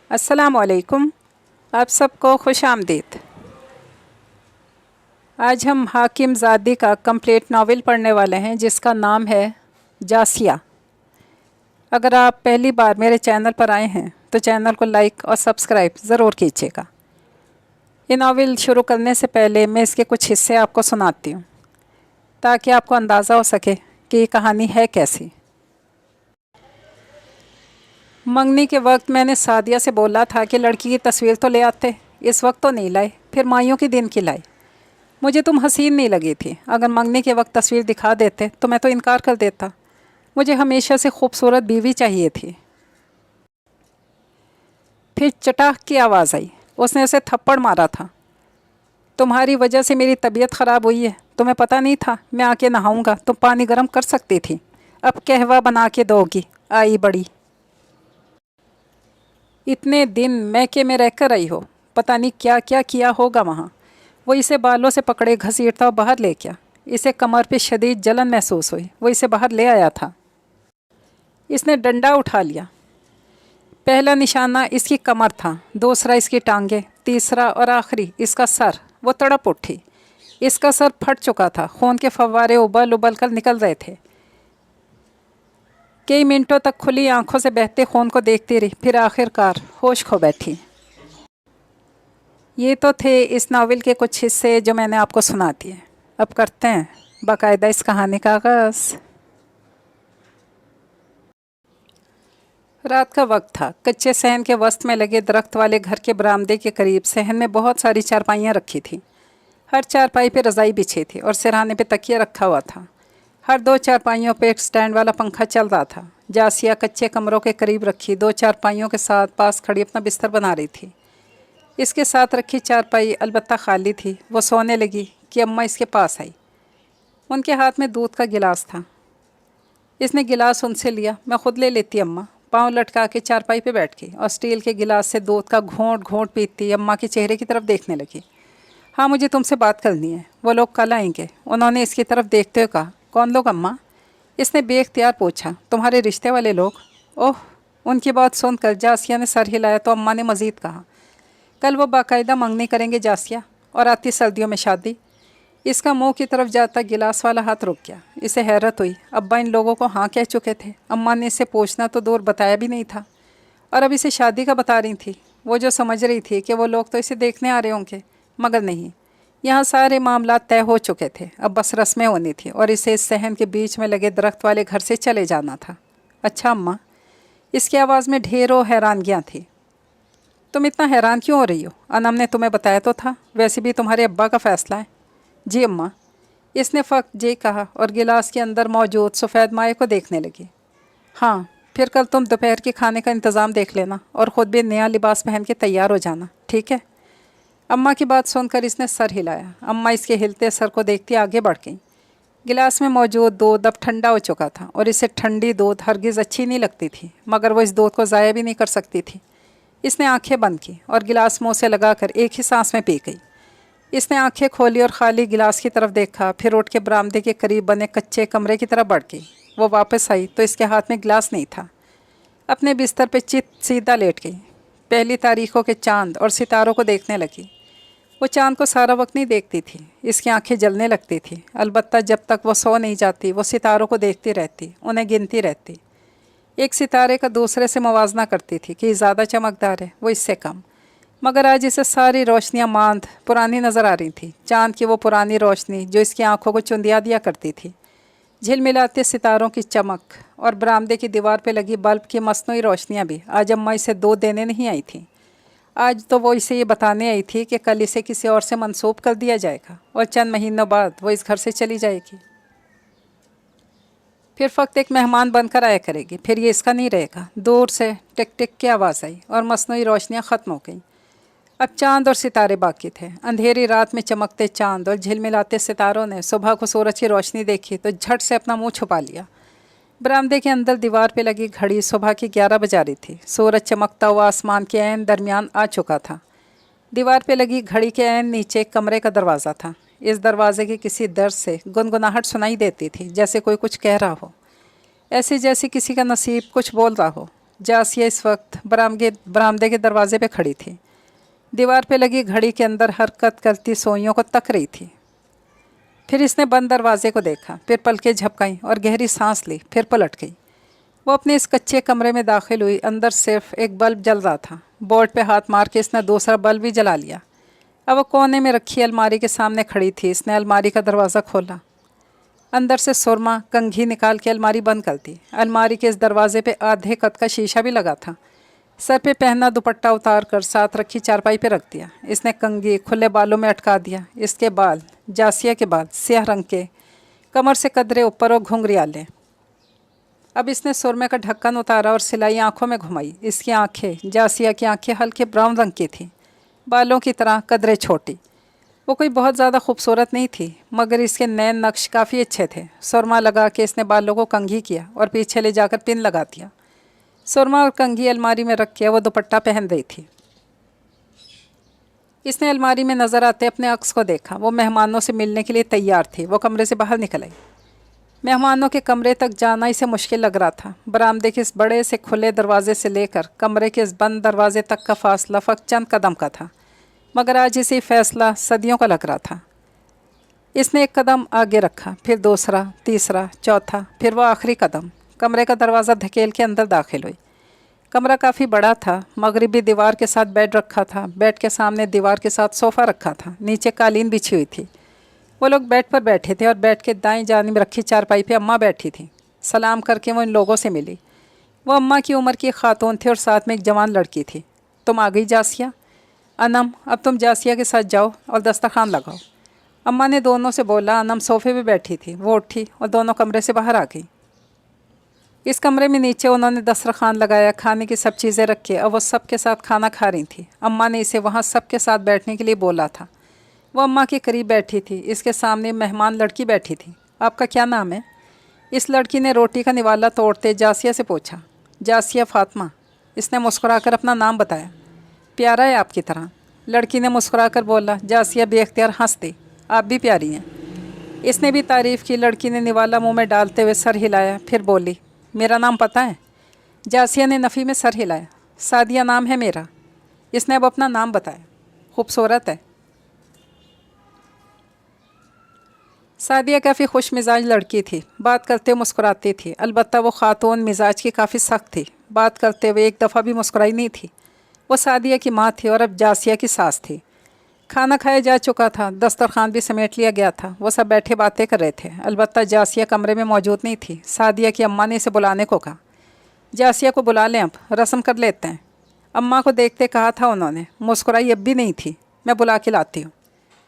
السلام علیکم، آپ سب کو خوش آمدید۔ آج ہم حاکم زادی کا کمپلیٹ ناول پڑھنے والے ہیں جس کا نام ہے جاسیہ۔ اگر آپ پہلی بار میرے چینل پر آئے ہیں تو چینل کو لائک اور سبسکرائب ضرور کیجیے گا۔ یہ ناول شروع کرنے سے پہلے میں اس کے کچھ حصے آپ کو سناتی ہوں تاکہ آپ کو اندازہ ہو سکے کہ یہ کہانی ہے کیسی۔ منگنی کے وقت میں نے سعدیہ سے بولا تھا کہ لڑکی کی تصویر تو لے آتے، اس وقت تو نہیں لائے، پھر مائیوں کے دن کی لائے۔ مجھے تم حسین نہیں لگی تھی، اگر منگنی کے وقت تصویر دکھا دیتے تو میں تو انکار کر دیتا۔ مجھے ہمیشہ سے خوبصورت بیوی چاہیے تھی۔ پھر چٹاخ کی آواز آئی، اس نے اسے تھپڑ مارا تھا۔ تمہاری وجہ سے میری طبیعت خراب ہوئی ہے، تمہیں پتہ نہیں تھا میں آ کے نہاؤں گا تو پانی گرم کر سکتی تھی، اب قہوہ بنا کے دو گی، آئی بڑی۔ اتنے دن میکے میں رہ کر آئی ہو، پتہ نہیں کیا کیا کیا ہوگا وہاں۔ وہ اسے بالوں سے پکڑے گھسیٹتا اور باہر لے گیا۔ اسے کمر پہ شدید جلن محسوس ہوئی، وہ اسے باہر لے آیا تھا۔ اس نے ڈنڈا اٹھا لیا۔ پہلا نشانہ اس کی کمر تھا، دوسرا اس کی ٹانگیں، تیسرا اور آخری اس کا سر۔ وہ تڑپ اٹھی، اس کا سر پھٹ چکا تھا، خون کے فوارے ابل ابل کر نکل رہے تھے۔ کئی منٹوں تک کھلی آنکھوں سے بہتے خون کو دیکھتی رہی، پھر آخر کار ہوش کھو بیٹھی۔ یہ تو تھے اس ناول کے کچھ حصے جو میں نے آپ کو سنا دیے۔ اب کرتے ہیں باقاعدہ اس کہانی کا آغاز۔ رات کا وقت تھا۔ کچے صحن کے وسط میں لگے درخت والے گھر کے برآمدے کے قریب صحن میں بہت ساری چارپائیاں رکھی تھیں۔ ہر چارپائی پہ رضائی بچھی تھی اور سرہانے پہ تکیہ رکھا ہوا تھا۔ ہر دو چارپائیوں پہ ایک سٹینڈ والا پنکھا چل رہا تھا۔ جاسیہ کچے کمروں کے قریب رکھی دو چارپائیوں کے ساتھ پاس کھڑی اپنا بستر بنا رہی تھی۔ اس کے ساتھ رکھی چارپائی البتہ خالی تھی۔ وہ سونے لگی کہ اماں اس کے پاس آئی۔ ان کے ہاتھ میں دودھ کا گلاس تھا۔ اس نے گلاس ان سے لیا۔ میں خود لے لیتی اماں۔ پاؤں لٹکا کے چارپائی پہ بیٹھ گئی اور اسٹیل کے گلاس سے دودھ کا گھونٹ گھونٹ پیتی اماں کے چہرے کی طرف دیکھنے لگی۔ ہاں، مجھے تم سے بات کرنی ہے، وہ لوگ کل آئیں گے، انہوں نے اس کی طرف دیکھتے ہوئے کہا۔ کون لوگ اماں؟ اس نے بے اختیار پوچھا۔ تمہارے رشتے والے لوگ۔ اوہ! ان کی بات سن کر جاسیہ نے سر ہلایا تو اماں نے مزید کہا، کل وہ باقاعدہ منگنی کریں گے جاسیہ، اور آتی سردیوں میں شادی۔ اس کا منہ کی طرف جاتا گلاس والا ہاتھ رک گیا۔ اسے حیرت ہوئی، ابا ان لوگوں کو ہاں کہہ چکے تھے، اماں نے اسے پوچھنا تو دور بتایا بھی نہیں تھا، اور اب اسے شادی کا بتا رہی تھی۔ وہ جو سمجھ رہی تھی کہ وہ لوگ تو اسے دیکھنے آ رہے ہوں گے، مگر نہیں، یہاں سارے معاملات طے ہو چکے تھے، اب بس رسمیں ہونی تھی اور اسے اس صحن کے بیچ میں لگے درخت والے گھر سے چلے جانا تھا۔ اچھا اماں؟ اس کی آواز میں ڈھیروں حیرانگیاں تھیں۔ تم اتنا حیران کیوں ہو رہی ہو؟ انم نے تمہیں بتایا تو تھا، ویسے بھی تمہارے ابا کا فیصلہ ہے۔ جی اماں، اس نے فقط جی کہا اور گلاس کے اندر موجود سفید مائع کو دیکھنے لگی۔ ہاں، پھر کل تم دوپہر کے کھانے کا انتظام دیکھ لینا اور خود بھی نیا لباس پہن کے تیار ہو جانا، ٹھیک ہے؟ اماں کی بات سن کر اس نے سر ہلایا۔ اماں اس کے ہلتے سر کو دیکھتی آگے بڑھ گئیں۔ گلاس میں موجود دودھ اب ٹھنڈا ہو چکا تھا اور اسے ٹھنڈی دودھ ہرگز اچھی نہیں لگتی تھی، مگر وہ اس دودھ کو ضائع بھی نہیں کر سکتی تھی۔ اس نے آنکھیں بند کی اور گلاس منہ سے لگا کر ایک ہی سانس میں پی گئی۔ اس نے آنکھیں کھولی اور خالی گلاس کی طرف دیکھا، پھر اٹھ کے برآمدے کے قریب بنے کچے کمرے کی طرف بڑھ گئی۔ وہ واپس آئی تو اس کے ہاتھ میں گلاس نہیں تھا۔ اپنے بستر پہ چت سیدھا لیٹ گئی۔ پہلی تاریخوں کے چاند اور ستاروں کو دیکھنے لگی۔ وہ چاند کو سارا وقت نہیں دیکھتی تھی، اس کی آنکھیں جلنے لگتی تھی، البتہ جب تک وہ سو نہیں جاتی وہ ستاروں کو دیکھتی رہتی، انہیں گنتی رہتی۔ ایک ستارے کا دوسرے سے موازنہ کرتی تھی کہ یہ زیادہ چمکدار ہے، وہ اس سے کم، مگر آج اسے ساری روشنیاں ماند پرانی نظر آ رہی تھیں۔ چاند کی وہ پرانی روشنی جو اس کی آنکھوں کو چندیا دیا کرتی تھی، جھلملاتے ستاروں کی چمک اور برآمدے کی دیوار پہ لگی بلب کی مصنوعی روشنیاں بھی آج اماں اسے دو دینے نہیں آئی تھیں۔ آج تو وہ اسے یہ بتانے آئی تھی کہ کل اسے کسی اور سے منسوب کر دیا جائے گا اور چند مہینوں بعد وہ اس گھر سے چلی جائے گی، پھر فقط ایک مہمان بن کر آیا کرے گی، پھر یہ اس کا نہیں رہے گا۔ دور سے ٹک ٹک کی آواز آئی اور مصنوعی روشنیاں ختم ہو گئیں۔ اب چاند اور ستارے باقی تھے۔ اندھیری رات میں چمکتے چاند اور جھلملاتے ستاروں نے صبح کو سورج کی روشنی دیکھی تو جھٹ سے اپنا منہ چھپا لیا۔ برآمدے کے اندر دیوار پہ لگی گھڑی صبح کی 11 بجا رہی تھی۔ سورج چمکتا ہوا آسمان کے عین درمیان آ چکا تھا۔ دیوار پہ لگی گھڑی کے عین نیچے ایک کمرے کا دروازہ تھا۔ اس دروازے کی کسی در سے گنگناہٹ سنائی دیتی تھی، جیسے کوئی کچھ کہہ رہا ہو، ایسے جیسے کسی کا نصیب کچھ بول رہا ہو۔ जासिया इस वक्त बरामदे के दरवाजे पे खड़ी थी। दीवार पे लगी घड़ी के अंदर हरकत करती सोइयों को तक रही थी। फिर इसने बंद दरवाजे को देखा, फिर पलकें झपकाईं और गहरी सांस ली, फिर पलट गई। वो अपने इस कच्चे कमरे में दाखिल हुई। अंदर सिर्फ एक बल्ब जल रहा था। बोर्ड पे हाथ मार के इसने दूसरा बल्ब भी जला लिया। अब वो कोने में रखी अलमारी के सामने खड़ी थी। इसने अलमारी का दरवाज़ा खोला, अंदर से सुरमा कंघी निकाल के अलमारी बंद कर दी। अलमारी के इस दरवाजे पे आधे कद का शीशा भी लगा था। सर पे पहना दुपट्टा उतार कर साथ रखी चारपाई पे रख दिया। इसने कंघी खुले बालों में अटका दिया। इसके बाल, जासिया के बाल, स्याह रंग के, कमर से कदरे ऊपर और घुंघरियाले। अब इसने सुरमे का ढक्कन उतारा और सिलाई आंखों में घुमाई। इसकी आंखें, जासिया की आंखें हल्के ब्राउन रंग की थीं, बालों की तरह कदरे छोटी। वो कोई बहुत ज़्यादा खूबसूरत नहीं थी, मगर इसके नैन नक्श काफ़ी अच्छे थे। सुरमा लगा के इसने बालों को कंघी किया और पीछे ले जाकर पिन लगा दिया। सुरमा और कंघी अलमारी में रख के वो दुपट्टा पहन रही थी। इसने अलमारी में नज़र आते अपने अक्स को देखा। वो मेहमानों से मिलने के लिए तैयार थी। वो कमरे से बाहर निकल आई। मेहमानों के कमरे तक जाना इसे मुश्किल लग रहा था। बरामदे के इस बड़े से खुले दरवाजे से लेकर कमरे के इस बंद दरवाजे तक का फासला फ़कत चंद कदम का था, मगर आज इसे फैसला सदियों का लग रहा था। इसने एक कदम आगे रखा, फिर दूसरा, तीसरा, चौथा, फिर वो आखिरी कदम। कमरे का दरवाज़ा धकेल के अंदर दाखिल हुई। कमरा काफ़ी बड़ा था। मगरिबी दीवार के साथ बेड रखा था। बेड के सामने दीवार के साथ सोफ़ा रखा था। नीचे कालीन बिछी हुई थी। वो लोग बेड पर बैठे थे और बेड के दाईं जानिब रखी चारपाई पे अम्मा बैठी थी। सलाम करके वो इन लोगों से मिली। वो अम्मा की उम्र की खातून थी और साथ में एक जवान लड़की थी। तुम आ गई जासिया? अनम, अब तुम जासिया के साथ जाओ और दस्तरखान लगाओ। अम्मा ने दोनों से बोला। अनम सोफ़े पे बैठी थी। वो उठी और दोनों कमरे से बाहर आ गई। इस कमरे में नीचे उन्होंने दस्तरखान लगाया, खाने की सब चीज़ें रख के, और वो सब के साथ खाना खा रही थी। अम्मा ने इसे वहाँ सब के साथ बैठने के लिए बोला था। वो अम्मा के करीब बैठी थी। इसके सामने मेहमान लड़की बैठी थी। आपका क्या नाम है? इस लड़की ने रोटी का निवाला तोड़ते जासिया से पूछा। जासिया फ़ातिमा। इसने मुस्कुराकर अपना नाम बताया। प्यारा है आपकी तरह। लड़की ने मुस्कुराकर बोला। जासिया बेख्तियार हंस दी। आप भी प्यारी हैं। इसने भी तारीफ़ की। लड़की ने निवाला मुंह में डालते हुए सर हिलाया, फिर बोली, मेरा नाम पता है? जासिया ने नफ़ी में सर हिलाया। सादिया नाम है मेरा। इसने अब अपना नाम बताया। खूबसूरत है। सादिया काफ़ी खुश मिजाज लड़की थी। बात करते मुस्कुराती थी। अलबत्ता वो खातून मिजाज की काफ़ी सख्त थी। बात करते हुए एक दफ़ा भी मुस्कुराई नहीं थी। वो सादिया की माँ थी और अब जासिया की सास थी। खाना खाया जा चुका था। दस्तरखान भी समेट लिया गया था। वो सब बैठे बातें कर रहे थे। अलबत्ता जासिया कमरे में मौजूद नहीं थी। सादिया की अम्मा ने इसे बुलाने को कहा। जासिया को बुला लें, अब रस्म कर लेते हैं। अम्मा को देखते कहा था उन्होंने। मुस्कुराई अब भी नहीं थी। मैं बुला के लाती हूँ।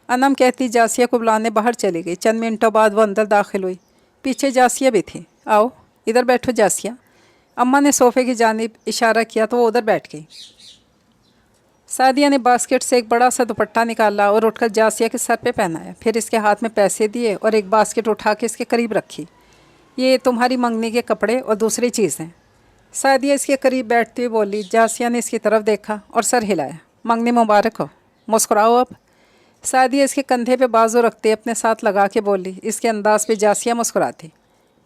अनम कहती जासिया को बुलाने बाहर चली गई। चंद मिनटों बाद वो अंदर दाखिल हुई। पीछे जासिया भी थी। आओ इधर बैठो जासिया। अम्मा ने सोफ़े की जानिब इशारा किया तो वो उधर बैठ गई। सादिया ने बास्केट से एक बड़ा सा दुपट्टा निकाला और उठकर जासिया के सर पे पहनाया। फिर इसके हाथ में पैसे दिए और एक बास्केट उठा के इसके करीब रखी। ये तुम्हारी मंगनी के कपड़े और दूसरी चीज़ें। सादिया इसके करीब बैठती हुई बोली। जासिया ने इसकी तरफ देखा और सर हिलाया। मंगनी मुबारक हो। मुस्कुराओ अब। सादिया इसके कंधे पे बाजू रखते अपने साथ लगा के बोली। इसके अंदाज पे जासिया मुस्कुराती।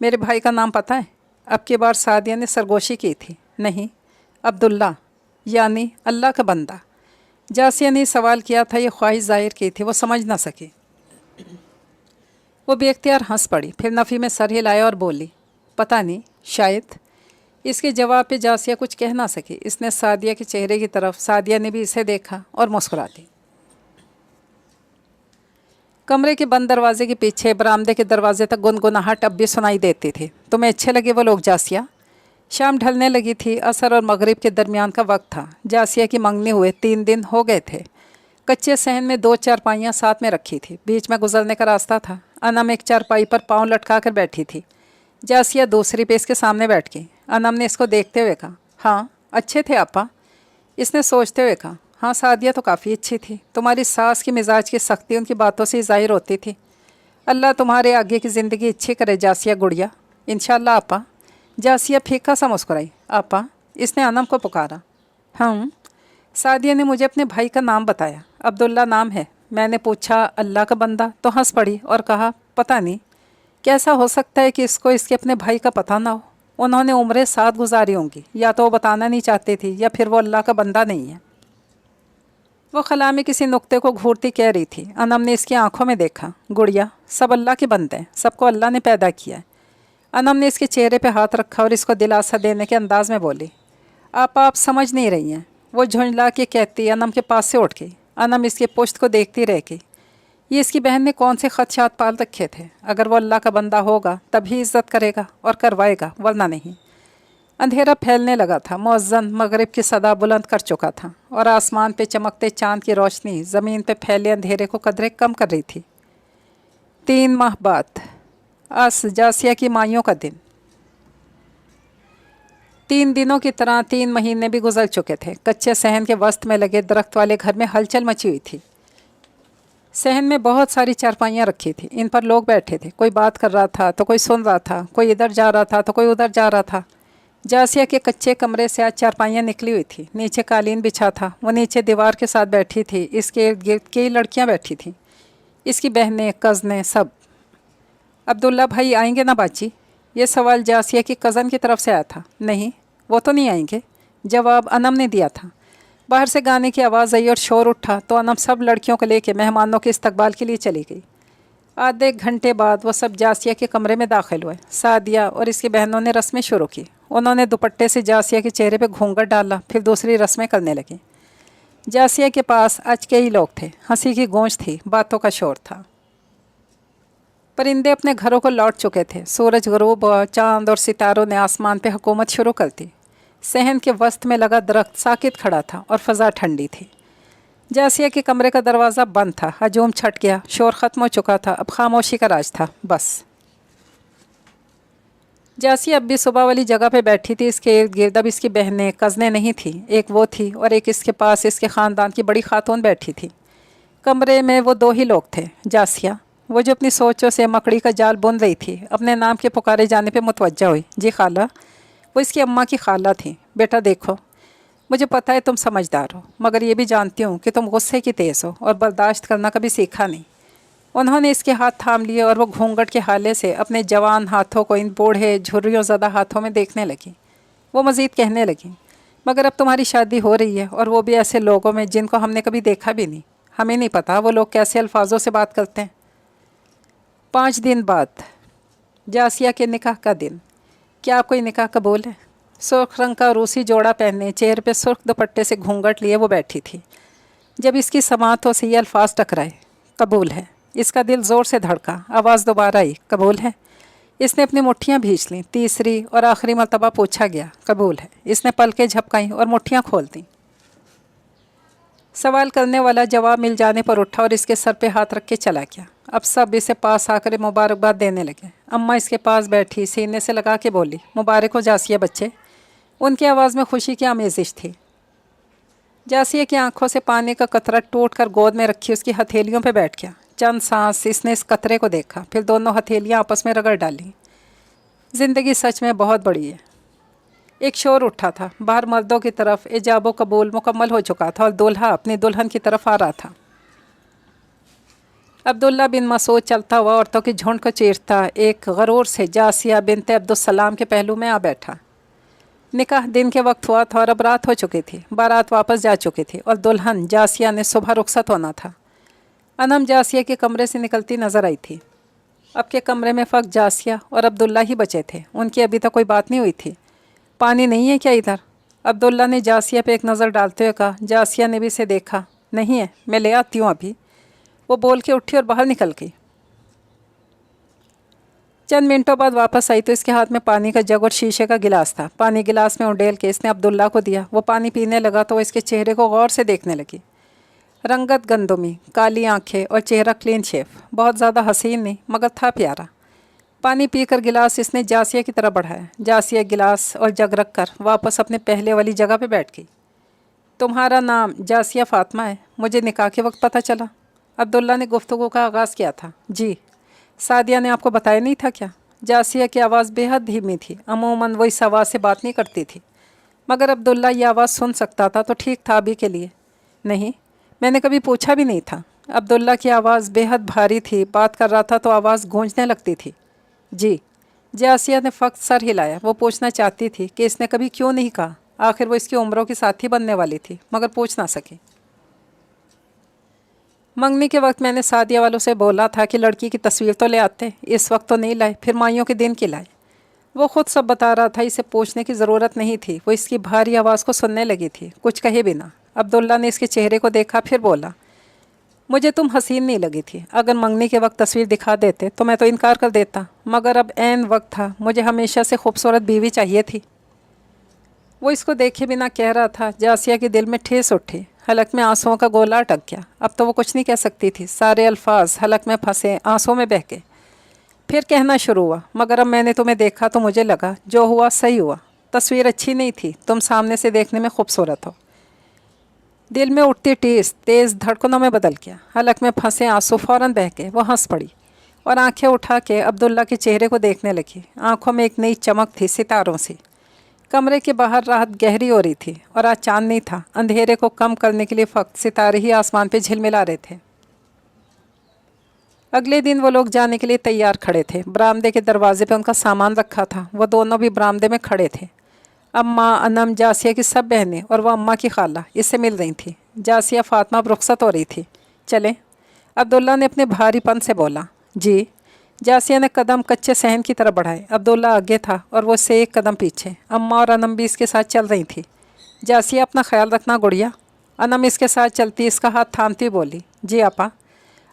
मेरे भाई का नाम पता है? अब की बार सादिया ने सरगोशी की थी। नहीं, अब्दुल्ला, यानी अल्लाह का बंदा। जासिया ने सवाल किया था। ये ख्वाहिश जाहिर की थी। वो समझ ना सकी। वो बेख्तियार हंस पड़ी। फिर नफ़ी में सर हिलाया और बोली, पता नहीं, शायद। इसके जवाब पे जासिया कुछ कह ना सकी। इसने सादिया के चेहरे की तरफ, सादिया ने भी इसे देखा और मुस्कुरा दी। कमरे के बंद दरवाजे के पीछे बरामदे के दरवाजे तक गुनगुनाहट अब भी सुनाई देती थी। तुम्हें अच्छे लगे वो लोग जासिया? शाम ढलने लगी थी। असर और मगरिब के दरमियान का वक्त था। जासिया की मंगनी हुए 3 दिन हो गए थे। कच्चे सहन में 2 चारपाइयाँ साथ में रखी थी। बीच में गुजरने का रास्ता था। अनम एक चारपाई पर पाँव लटका कर बैठी थी। जासिया दूसरी पे इसके सामने बैठ गई। अनम ने इसको देखते हुए कहा, हाँ अच्छे थे आपा। इसने सोचते हुए कहा, हाँ सादिया तो काफ़ी अच्छी थी। तुम्हारी सास की मिजाज की सख्ती उनकी बातों से ज़ाहिर होती थी। अल्लाह तुम्हारे आगे की ज़िंदगी अच्छी करे जासिया गुड़िया, इंशाअल्लाह आपा। जासिया फीका सा मुस्कुराई। आपा। इसने अनम को पुकारा। सादिया ने मुझे अपने भाई का नाम बताया। अब्दुल्ला नाम है। मैंने पूछा अल्लाह का बंदा, तो हंस पड़ी और कहा, पता नहीं कैसा हो सकता है कि इसको इसके अपने भाई का पता ना हो। उन्होंने उम्रें साथ गुजारी होंगी, या तो वो बताना नहीं चाहती थी या फिर वो अल्लाह का बंदा नहीं है। वो खला में किसी नुक्ते को घूरती कह रही थी। अनम ने इसकी आंखों में देखा। गुड़िया, सब अल्लाह के बंदे हैं, सबको अल्लाह ने पैदा किया है। अनम ने इसके चेहरे पे हाथ रखा और इसको दिलासा देने के अंदाज में बोली, आप समझ नहीं रही हैं। वो झुंझला के कहती अनम के पास से उठ गई। अनम इसकी पुश्त को देखती रह गई। ये इसकी बहन ने कौन से खदशात पाल रखे थे। अगर वो अल्लाह का बंदा होगा तभी इज़्ज़त करेगा और करवाएगा, वरना नहीं। अंधेरा फैलने लगा था। मुअज्जन मगरिब की सदा बुलंद कर चुका था और आसमान पे चमकते चांद की रोशनी ज़मीन पे फैले अंधेरे को कदरे कम कर रही थी। 3 माह बाद आज जासिया की माइयों का दिन। 3 दिनों की तरह 3 महीने भी गुजर चुके थे। कच्चे सहन के वस्त में लगे दरख्त वाले घर में हलचल मची हुई थी। सहन में बहुत सारी चारपाइयाँ रखी थी। इन पर लोग बैठे थे। कोई बात कर रहा था तो कोई सुन रहा था, कोई इधर जा रहा था तो कोई उधर जा रहा था। जासिया के कच्चे कमरे से आज चारपाइयाँ निकली हुई थी। नीचे कालीन बिछा था। वो नीचे दीवार के साथ बैठी थी। इसके इर्द गिर्द कई लड़कियाँ बैठी थीं, इसकी बहनें, कज़नें, सब। अब्दुल्ला भाई आएंगे ना बाची? ये सवाल जासिया की कज़न की तरफ से आया था। नहीं, वो तो नहीं आएंगे, जवाब अनम ने दिया था। बाहर से गाने की आवाज़ आई और शोर उठा तो अनम सब लड़कियों को लेकर मेहमानों के इस्तकबाल के लिए चली गई। आधे घंटे बाद वो सब जासिया के कमरे में दाखिल हुए। सादिया और इसकी बहनों ने रस्में शुरू की। उन्होंने दुपट्टे से जासिया के चेहरे पे घूंघट डाला, फिर दूसरी रस्में करने लगी। जासिया के पास आज कई लोग थे। हंसी की गूंज थी, बातों का शोर था। परिंदे अपने घरों को लौट चुके थे। सूरज गरूब हुआ, चांद और सितारों ने आसमान पे हुकूमत शुरू कर दी। सहन के वस्त में लगा दरख्त साकित खड़ा था और फ़ज़ा ठंडी थी। जासिया के कमरे का दरवाज़ा बंद था। हजूम छट गया, शोर ख़त्म हो चुका था। अब खामोशी का राज था, बस। जासिया अब भी सुबह वाली जगह पे बैठी थी। इसके इर्द गिर्द अब इसकी बहनें, कज़नें नहीं थी। एक वो थी और एक इसके पास इसके ख़ानदान की बड़ी खातून बैठी थी। कमरे में वो 2 ही लोग थे। जासिया, वो जो अपनी सोचों से मकड़ी का जाल बुन रही थी, अपने नाम के पुकारे जाने पे मुतवज्जा हुई। जी खाला। वो इसकी अम्मा की खाला थी। बेटा देखो, मुझे पता है तुम समझदार हो, मगर ये भी जानती हूँ कि तुम गुस्से की तेज़ हो और बर्दाश्त करना कभी सीखा नहीं। उन्होंने इसके हाथ थाम लिए और वो घूंघट के हाले से अपने जवान हाथों को इन बूढ़े झुर्रियों ज़दा हाथों में देखने लगी। वो मज़ीद कहने लगी, मगर अब तुम्हारी शादी हो रही है और वो भी ऐसे लोगों में जिनको हमने कभी देखा भी नहीं। हमें नहीं पता वो लोग कैसे अल्फाजों से बात करते हैं। 5 दिन बाद जासिया के निकाह का दिन। क्या कोई निकाह कबूल है? सुर्ख रंग का रूसी जोड़ा पहने, चेहरे पे सुर्ख दुपट्टे से घूंघट लिए वो बैठी थी। जब इसकी समातों से ये अल्फाज टकराए, कबूल है, इसका दिल ज़ोर से धड़का। आवाज़ दोबारा आई, कबूल है। इसने अपनी मुट्ठियाँ भींच लीं। तीसरी और आखिरी मरतबा पूछा गया, कबूल है। इसने पलकें झपकाईं और मुट्ठियाँ खोल दीं। सवाल करने वाला जवाब मिल जाने पर उठा और इसके सर पे हाथ रख के चला गया। अब सब इसे पास आकर मुबारकबाद देने लगे। अम्मा इसके पास बैठी सीने से लगा के बोली, मुबारक हो जासिया बच्चे। उनकी आवाज़ में खुशी की आमेज़िश थी। जासिया की आंखों से पानी का कतरा टूट कर गोद में रखी उसकी हथेलियों पे बैठ गया। चंद सांस इसने इस कतरे को देखा, फिर दोनों हथेलियाँ आपस में रगड़ डाली। ज़िंदगी सच में बहुत बड़ी है। एक शोर उठा था। बाहर मर्दों की तरफ इजाबो कबूल मुकम्मल हो चुका था और दुल्हा अपनी दुल्हन की तरफ आ रहा था। अब्दुल्ला बिन मसूद चलता हुआ औरतों की झुंड को चीरता एक गरूर से जासिया बिनते अब्दुस्सलाम के पहलू में आ बैठा। निकाह दिन के वक्त हुआ था और अब रात हो चुकी थी। बारात वापस जा चुकी थी और दुल्हन जासिया ने सुबह रुखसत होना था। अनम जासिया के कमरे से निकलती नज़र आई थी। अब के कमरे में फ़क़्त जासिया और अब्दुल्ला ही बचे थे। उनकी अभी तक कोई बात नहीं हुई थी। पानी नहीं है क्या इधर? अब्दुल्ला ने जासिया पे एक नज़र डालते हुए कहा। जासिया ने भी इसे देखा। नहीं है, मैं ले आती हूँ अभी। वो बोल के उठी और बाहर निकल गई। चंद मिनटों बाद वापस आई तो इसके हाथ में पानी का जग और शीशे का गिलास था। पानी गिलास में उंडेल के इसने अब्दुल्ला को दिया। वो पानी पीने लगा तो वो इसके चेहरे को गौर से देखने लगी। रंगत गंदुमी, काली आंखें और चेहरा क्लीन शेव। बहुत ज़्यादा हसीन नहीं, मगर था प्यारा। पानी पीकर गिलास इसने जासिया की तरफ बढ़ाया। जासिया गिलास और जग रख कर वापस अपने पहले वाली जगह पे बैठ गई। तुम्हारा नाम जासिया फ़ातिमा है, मुझे निकाह के वक्त पता चला। अब्दुल्ला ने गुफ्तगू का आगाज़ किया था। जी, सादिया ने आपको बताया नहीं था क्या? जासिया की आवाज़ बेहद धीमी थी। अमूमन वो इस आवाज़ से बात नहीं करती थी, मगर अब्दुल्ला ये आवाज़ सुन सकता था तो ठीक था अभी के लिए। नहीं, मैंने कभी पूछा भी नहीं था। अब्दुल्ला की आवाज़ बेहद भारी थी। बात कर रहा था तो आवाज़ गूंजने लगती थी। जी, जासिया ने फ़क्त सर हिलाया। वो पूछना चाहती थी कि इसने कभी क्यों नहीं कहा। आखिर वो इसकी उम्रों की साथी बनने वाली थी, मगर पूछ ना सकी। मंगनी के वक्त मैंने सादिया वालों से बोला था कि लड़की की तस्वीर तो ले आते, इस वक्त तो नहीं लाए, फिर माइयों के दिन की लाए। वो खुद सब बता रहा था, इसे पूछने की ज़रूरत नहीं थी। वो इसकी भारी आवाज़ को सुनने लगी थी, कुछ कहे बिना। अब्दुल्ला ने इसके चेहरे को देखा, फिर बोला, मुझे तुम हसीन नहीं लगी थी। अगर मंगनी के वक्त तस्वीर दिखा देते तो मैं तो इनकार कर देता, मगर अब ऐन वक्त था, मुझे हमेशा से खूबसूरत बीवी चाहिए थी। वो इसको देखे बिना कह रहा था। जासिया के दिल में ठेस उठी, हलक में आंसुओं का गोला अटक गया। अब तो वो कुछ नहीं कह सकती थी, सारे अल्फाज हलक में फंसे, आंसुओं में बह गए। फिर कहना शुरू हुआ, मगर अब मैंने तुम्हें देखा तो मुझे लगा जो हुआ सही हुआ। तस्वीर अच्छी नहीं थी, तुम सामने से देखने में खूबसूरत हो। दिल में उठती टीस तेज़ धड़कनों में बदल गया। हलक में फंसे आंसू फ़ौरन बह गए। वो हंस पड़ी और आंखें उठा के अब्दुल्ला के चेहरे को देखने लगी। आंखों में एक नई चमक थी, सितारों से। कमरे के बाहर रात गहरी हो रही थी और आज चांद नहीं था। अंधेरे को कम करने के लिए फ़क्त सितारे ही आसमान पे झिलमिला रहे थे। अगले दिन वो लोग जाने के लिए तैयार खड़े थे। बरामदे के दरवाजे पे उनका सामान रखा था। वो दोनों भी बरामदे में खड़े थे। अम्मा, अनम, जासिया की सब बहनें और वह अम्मा की खाला इससे मिल रही थी। जासिया फातिमा अब रुखसत हो रही थी। चलें, अब्दुल्ला ने अपने भारीपन से बोला। जी। जासिया ने कदम कच्चे सहन की तरफ बढ़ाए। अब्दुल्ला आगे था और वो से एक कदम पीछे। अम्मा और अनम भी इसके साथ चल रही थी। जासिया, अपना ख्याल रखना गुड़िया। अनम इसके साथ चलती इसका हाथ थामती बोली, जी आपा,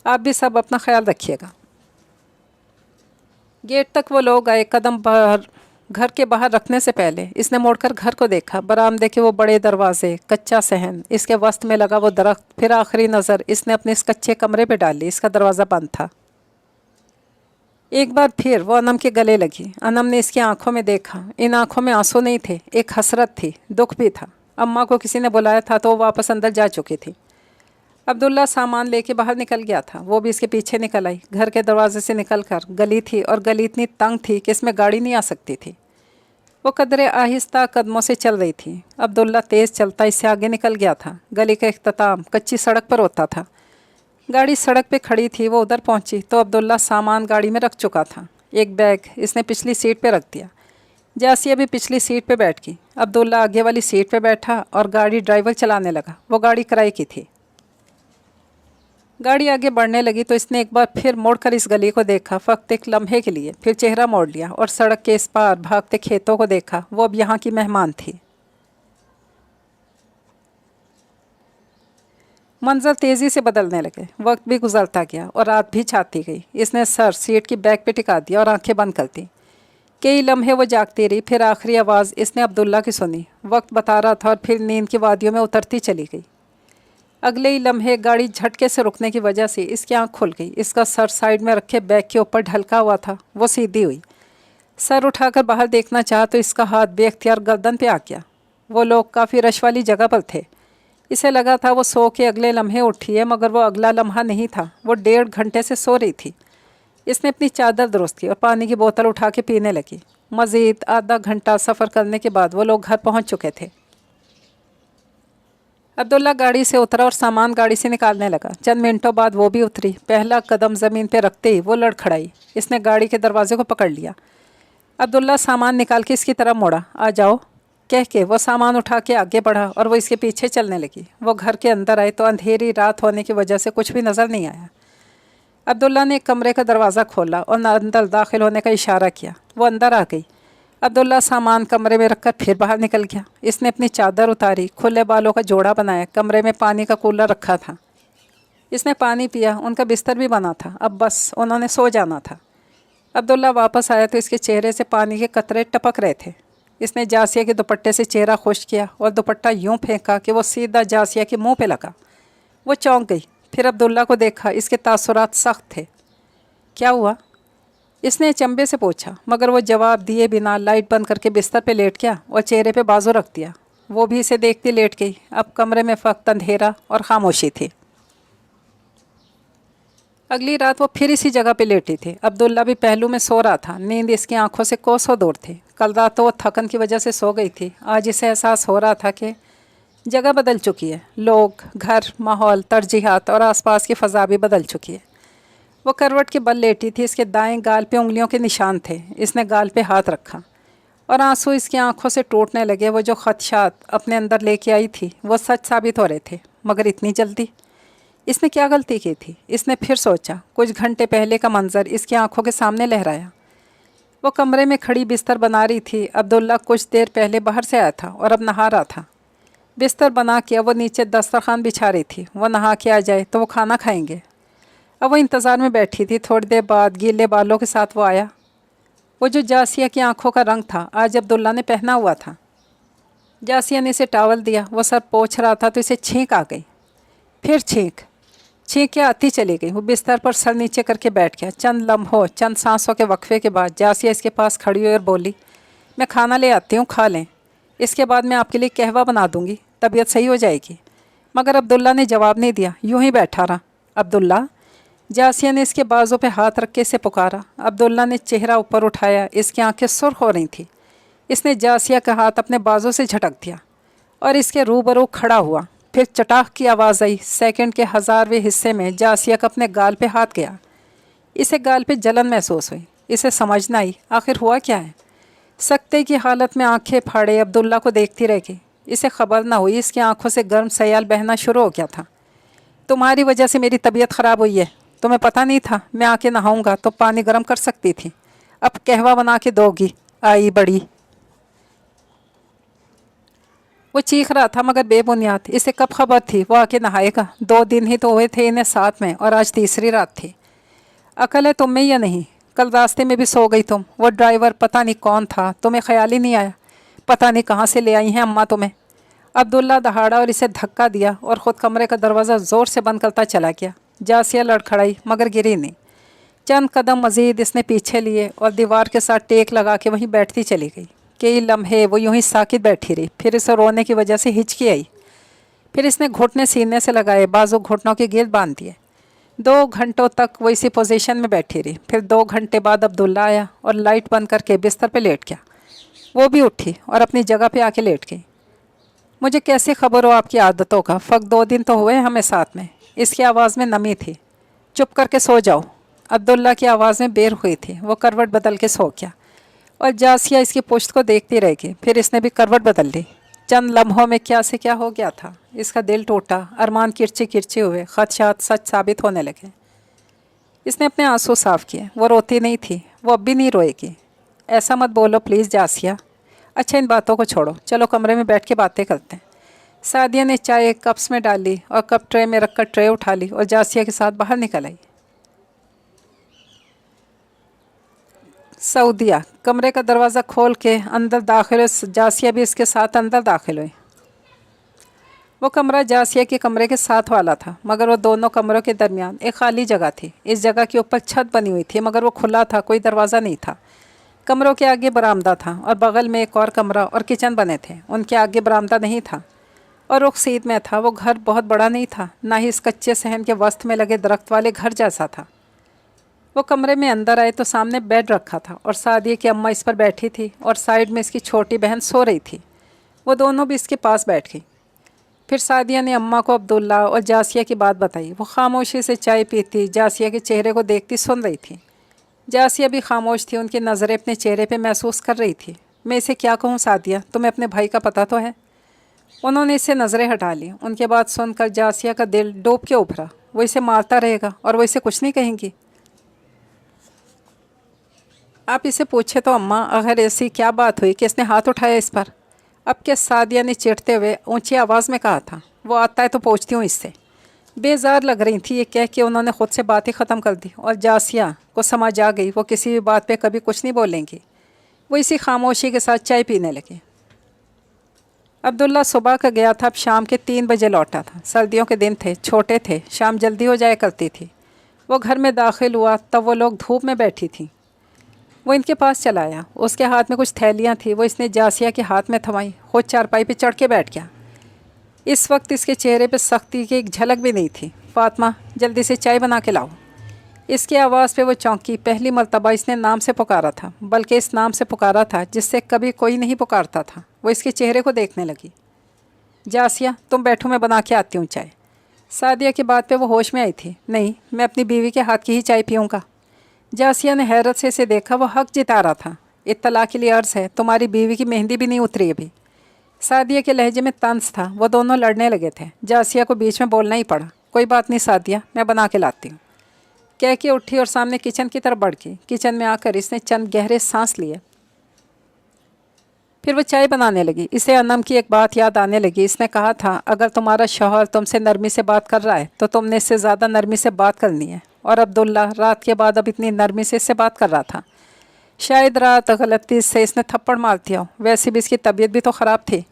आप भी सब अपना ख्याल रखिएगा। गेट तक वो लोग आए। कदम बाहर घर के बाहर रखने से पहले इसने मुड़कर घर को देखा। बरामदे के वो बड़े दरवाजे, कच्चा सहन, इसके वस्त में लगा वो दरख्त। फिर आखिरी नज़र इसने अपने इस कच्चे कमरे पे डाली। इसका दरवाज़ा बंद था। एक बार फिर वो अनम के गले लगी। अनम ने इसकी आंखों में देखा। इन आंखों में आंसू नहीं थे, एक हसरत थी, दुख भी था। अम्मा को किसी ने बुलाया था तो वो वापस अंदर जा चुकी थी। अब्दुल्ला सामान लेके बाहर निकल गया था। वो भी इसके पीछे निकल आई। घर के दरवाजे से निकलकर गली थी और गली इतनी तंग थी कि इसमें गाड़ी नहीं आ सकती थी। वो कदरे आहिस्ता कदमों से चल रही थी। अब्दुल्ला तेज़ चलता इससे आगे निकल गया था। गली का इख्तिताम कच्ची सड़क पर होता था। गाड़ी सड़क पे खड़ी थी। वो उधर पहुंची तो अब्दुल्ला सामान गाड़ी में रख चुका था। एक बैग इसने पिछली सीट पे रख दिया। जासिया भी पिछली सीट पे बैठ गई। अब्दुल्ला आगे वाली सीट पे बैठा और गाड़ी ड्राइवर चलाने लगा। वो गाड़ी किराए की थी। गाड़ी आगे बढ़ने लगी तो इसने एक बार फिर मुड़कर इस गली को देखा, फ़क्त एक लम्हे के लिए। फिर चेहरा मोड़ लिया और सड़क के इस पार भागते खेतों को देखा। वो अब यहाँ की मेहमान थी। मंजर तेज़ी से बदलने लगे। वक्त भी गुजरता गया और रात भी छाती गई। इसने सर सीट की बैक पे टिका दिया और आंखें बंद कर दी। कई लम्हे वो जागती रही। फिर आखिरी आवाज़ इसने अब्दुल्ला की सुनी। वक्त बता रहा था और फिर नींद की वादियों में उतरती चली गई। अगले ही लम्हे गाड़ी झटके से रुकने की वजह से इसकी आंख खुल गई। इसका सर साइड में रखे बैग के ऊपर ढलका हुआ था। वो सीधी हुई, सर उठाकर बाहर देखना चाहा तो इसका हाथ बेख्तियार गर्दन पे आ गया। वो लोग काफ़ी रश वाली जगह पर थे। इसे लगा था वो सो के अगले लम्हे उठी है, मगर वो अगला लम्हा नहीं था। वो 1.5 घंटे से सो रही थी। इसने अपनी चादर दुरुस्त की और पानी की बोतल उठा के पीने लगी। मज़ीद आधा घंटा सफ़र करने के बाद वो लोग घर पहुँच चुके थे। अब्दुल्ला गाड़ी से उतरा और सामान गाड़ी से निकालने लगा। चंद मिनटों बाद वो भी उतरी। पहला कदम ज़मीन पे रखते ही वो लड़खड़ाई। इसने गाड़ी के दरवाजे को पकड़ लिया। अब्दुल्ला सामान निकाल के इसकी तरफ मुड़ा। आ जाओ कह के वो सामान उठा के आगे बढ़ा और वो इसके पीछे चलने लगी। वो घर के अंदर आए तो अंधेरी रात होने की वजह से कुछ भी नज़र नहीं आया। अब्दुल्ला ने कमरे का दरवाज़ा खोला और अंदर दाखिल होने का इशारा किया। वो अंदर आ गई। अब्दुल्ला सामान कमरे में रखकर फिर बाहर निकल गया। इसने अपनी चादर उतारी, खुले बालों का जोड़ा बनाया। कमरे में पानी का कूलर रखा था। इसने पानी पिया। उनका बिस्तर भी बना था। अब बस उन्होंने सो जाना था। अब्दुल्ला वापस आया तो इसके चेहरे से पानी के कतरे टपक रहे थे। इसने जासिया के दुपट्टे से चेहरा खुश किया और दुपट्टा यूं फेंका कि वो सीधा जासिया के मुंह पे लगा। वो चौंक गई। फिर अब्दुल्ला को देखा। इसके तासुरात सख्त थे। क्या हुआ? इसने चंबे से पूछा, मगर वो जवाब दिए बिना लाइट बंद करके बिस्तर पे लेट गया और चेहरे पे बाजू रख दिया। वो भी इसे देखती लेट गई। अब कमरे में फ़क्त अंधेरा और खामोशी थी। अगली रात वो फिर इसी जगह पे लेटी थी। अब्दुल्ला भी पहलू में सो रहा था। नींद इसकी आंखों से कोसों दूर थी। कल रात तो वो थकन की वजह से सो गई थी। आज इसे एहसास हो रहा था कि जगह बदल चुकी है। लोग, घर, माहौल, तरजीहात और आसपास की फ़ज़ा भी बदल चुकी है। وہ کروٹ کے بل لیٹی تھی، اس کے دائیں گال پہ انگلیوں کے نشان تھے۔ اس نے گال پہ ہاتھ رکھا اور آنسو اس کی آنکھوں سے ٹوٹنے لگے۔ وہ جو خدشات اپنے اندر لے کے آئی تھی وہ سچ ثابت ہو رہے تھے، مگر اتنی جلدی؟ اس نے کیا غلطی کی تھی؟ اس نے پھر سوچا۔ کچھ گھنٹے پہلے کا منظر اس کی آنکھوں کے سامنے لہرایا۔ وہ کمرے میں کھڑی بستر بنا رہی تھی۔ عبداللہ کچھ دیر پہلے باہر سے آیا تھا اور اب نہا رہا تھا۔ بستر بنا کے وہ نیچے دسترخوان بچھا رہی تھی۔ وہ نہا کے آ جائے تو وہ کھانا کھائیں گے۔ اب وہ انتظار میں بیٹھی تھی۔ تھوڑی دیر بعد گیلے بالوں کے ساتھ وہ آیا۔ وہ جو جاسیہ کی آنکھوں کا رنگ تھا آج عبداللہ نے پہنا ہوا تھا۔ جاسیہ نے اسے ٹاول دیا۔ وہ سر پوچھ رہا تھا تو اسے چھینک آ گئی۔ پھر چھینک کے آتی چلی گئی۔ وہ بستر پر سر نیچے کر کے بیٹھ گیا۔ چند لمحوں، چند سانسوں کے وقفے کے بعد جاسیہ اس کے پاس کھڑی ہوئی اور بولی، میں کھانا لے آتی ہوں، کھا لیں، اس کے بعد میں آپ کے لیے قہوہ بنا دوں گی، طبیعت صحیح ہو جائے گی۔ مگر عبداللہ نے جواب نہیں دیا، یوں ہی بیٹھا رہا۔ عبداللہ! جاسیہ نے اس کے بازو پہ ہاتھ رکھ کے اسے پکارا۔ عبداللہ نے چہرہ اوپر اٹھایا۔ اس کی آنکھیں سرخ ہو رہی تھیں۔ اس نے جاسیہ کا ہاتھ اپنے بازو سے جھٹک دیا اور اس کے روبرو کھڑا ہوا۔ پھر چٹاخ کی آواز آئی۔ سیکنڈ کے 1000ویں حصے میں جاسیہ کا اپنے گال پہ ہاتھ گیا۔ اسے گال پہ جلن محسوس ہوئی۔ اسے سمجھ نہ آئی آخر ہوا کیا ہے۔ سکتے کی حالت میں آنکھیں پھاڑے عبداللہ کو دیکھتی رہ گئی۔ اسے خبر نہ ہوئی اس کی آنکھوں سے گرم سیال بہنا شروع ہو گیا تھا۔ تمہاری وجہ سے میری طبیعت خراب ہوئی ہے، تمہیں پتہ نہیں تھا میں آ کے نہاؤں گا تو پانی گرم کر سکتی تھی، اب قہوہ بنا کے دو گی، آئی بڑی۔ وہ چیخ رہا تھا مگر بے بنیاد۔ اسے کب خبر تھی وہ آ کے نہائے گا؟ 2 دن ہی تو ہوئے تھے انہیں ساتھ میں اور آج تیسری رات تھی۔ عقل ہے تم میں یا نہیں؟ کل راستے میں بھی سو گئی تم۔ وہ ڈرائیور پتہ نہیں کون تھا، تمہیں خیال ہی نہیں آیا؟ پتہ نہیں کہاں سے لے آئی ہیں اماں تمہیں۔ عبداللہ دہاڑا اور اسے دھکا دیا اور خود کمرے کا دروازہ زور سے بند کرتا چلا گیا۔ جاسیہ لڑکھڑائی مگر گری نہیں۔ چند قدم مزید اس نے پیچھے لیے اور دیوار کے ساتھ ٹیک لگا کے وہیں بیٹھتی چلی گئی۔ کئی لمحے وہ یوں ہی ساکت بیٹھی رہی۔ پھر اسے رونے کی وجہ سے ہچکی آئی۔ پھر اس نے گھٹنے سینے سے لگائے، بازو گھٹنوں کے گرد باندھ دیے۔ 2 گھنٹوں تک وہ اسی پوزیشن میں بیٹھی رہی۔ پھر 2 گھنٹے بعد عبداللہ آیا اور لائٹ بند کر کے بستر پہ لیٹ گیا۔ وہ بھی اٹھی اور اپنی جگہ پہ آ کے لیٹ گئی۔ مجھے کیسے خبر ہو آپ کی عادتوں کا؟ فقط 2 دن تو ہوئے ہمیں ساتھ میں۔ اس کی آواز میں نمی تھی۔ چپ کر کے سو جاؤ۔ عبداللہ کی آواز میں بیر ہوئی تھی۔ وہ کروٹ بدل کے سو گیا اور جاسیہ اس کی پشت کو دیکھتی رہ گئی۔ پھر اس نے بھی کروٹ بدل لی۔ چند لمحوں میں کیا سے کیا ہو گیا تھا۔ اس کا دل ٹوٹا، ارمان کرچے کرچے ہوئے، خدشات سچ ثابت ہونے لگے۔ اس نے اپنے آنسو صاف کیے۔ وہ روتی نہیں تھی، وہ اب بھی نہیں روئے گی۔ ایسا مت بولو پلیز جاسیہ۔ اچھا ان باتوں کو چھوڑو، چلو کمرے میں بیٹھ کے باتیں کرتے ہیں۔ سعدیہ نے چائے کپس میں ڈالی اور کپ ٹرے میں رکھ کر ٹرے اٹھا لی اور جاسیہ کے ساتھ باہر نکل آئی۔ سعودیہ کمرے کا دروازہ کھول کے اندر داخل ہوئی۔ جاسیہ بھی اس کے ساتھ اندر داخل ہوئی۔ وہ کمرہ جاسیہ کے کمرے کے ساتھ والا تھا مگر وہ دونوں کمروں کے درمیان ایک خالی جگہ تھی۔ اس جگہ کے اوپر چھت بنی ہوئی تھی مگر وہ کھلا تھا، کوئی دروازہ نہیں تھا۔ کمروں کے آگے برآمدہ تھا اور بغل میں ایک اور کمرہ اور کچن بنے تھے۔ ان کے آگے برآمدہ نہیں تھا اور رخ سیدھ میں تھا۔ وہ گھر بہت بڑا نہیں تھا، نہ ہی اس کچے صحن کے وسط میں لگے درخت والے گھر جیسا تھا۔ وہ کمرے میں اندر آئے تو سامنے بیڈ رکھا تھا اور سعدیہ کی اماں اس پر بیٹھی تھی اور سائیڈ میں اس کی چھوٹی بہن سو رہی تھی۔ وہ دونوں بھی اس کے پاس بیٹھ گئی۔ پھر سعدیہ نے اماں کو عبداللہ اور جاسیہ کی بات بتائی۔ وہ خاموشی سے چائے پیتی جاسیہ کے چہرے کو دیکھتی سن رہی تھی۔ جاسیہ بھی خاموش تھی، ان کی نظریں اپنے چہرے پہ محسوس کر رہی تھی۔ میں اسے کیا کہوں سعدیہ، تمہیں اپنے بھائی کا پتہ تو ہے؟ انہوں نے اسے نظریں ہٹا لی۔ ان کے بات سن کر جاسیہ کا دل ڈوب کے ابھرا۔ وہ اسے مارتا رہے گا اور وہ اسے کچھ نہیں کہیں گی؟ آپ اسے پوچھے تو اماں، اگر ایسی کیا بات ہوئی کہ اس نے ہاتھ اٹھایا اس پر؟ اب کیا؟ سعدیہ نے چڑھتے ہوئے اونچی آواز میں کہا تھا۔ وہ آتا ہے تو پوچھتی ہوں اس سے۔ بیزار لگ رہی تھی یہ کہہ کے انہوں نے خود سے باتیں ختم کر دی اور جاسیہ کو سمجھ آ گئی وہ کسی بھی بات پہ کبھی کچھ نہیں بولیں گی۔ وہ اسی خاموشی کے ساتھ چائے پینے لگے۔ عبداللہ صبح کا گیا تھا، اب شام کے 3 بجے لوٹا تھا۔ سردیوں کے دن تھے، چھوٹے تھے، شام جلدی ہو جایا کرتی تھی۔ وہ گھر میں داخل ہوا تب وہ لوگ دھوپ میں بیٹھی تھیں۔ وہ ان کے پاس چلا آیا۔ اس کے ہاتھ میں کچھ تھیلیاں تھیں، وہ اس نے جاسیہ کے ہاتھ میں تھمائی، خود چارپائی پہ چڑھ کے بیٹھ گیا۔ اس وقت اس کے چہرے پہ سختی کی ایک جھلک بھی نہیں تھی۔ فاطمہ جلدی سے چائے بنا کے لاؤ۔ اس کی آواز پہ وہ چونکی۔ پہلی مرتبہ اس نے نام سے پکارا تھا، بلکہ اس نام سے پکارا تھا جس سے کبھی کوئی نہیں پکارتا تھا۔ وہ اس کے چہرے کو دیکھنے لگی۔ جاسیہ تم بیٹھو، میں بنا کے آتی ہوں چائے۔ सादिया की बात पे वो होश में आई थी। नहीं, मैं अपनी बीवी के हाथ की ही चाय पीऊँगा। जासिया ने हैरत से इसे देखा। वो हक जिता रहा था। इत्तला के लिए अर्ज़ है, तुम्हारी बीवी की मेहंदी भी नहीं उतरी अभी। सादिया के लहजे में तंज था। वो दोनों लड़ने लगे थे। जासिया को बीच में बोलना ही पड़ा। कोई बात नहीं सादिया, मैं बना के लाती हूँ, कह के उठी और सामने किचन की तरफ बढ़ गई। किचन में आकर इसने चंद गहरे सांस लिए। फिर वो चाय बनाने लगी। इसे अनम की एक बात याद आने लगी। इसने कहा था, अगर तुम्हारा शौहर तुमसे नरमी से बात कर रहा है तो तुमने इससे ज़्यादा नरमी से बात करनी है। और अब्दुल्ला रात के बाद अब इतनी नरमी से इससे बात कर रहा था। शायद रात गलती से इसने थप्पड़ मार दिया हो। वैसे भी इसकी तबीयत भी तो ख़राब थी।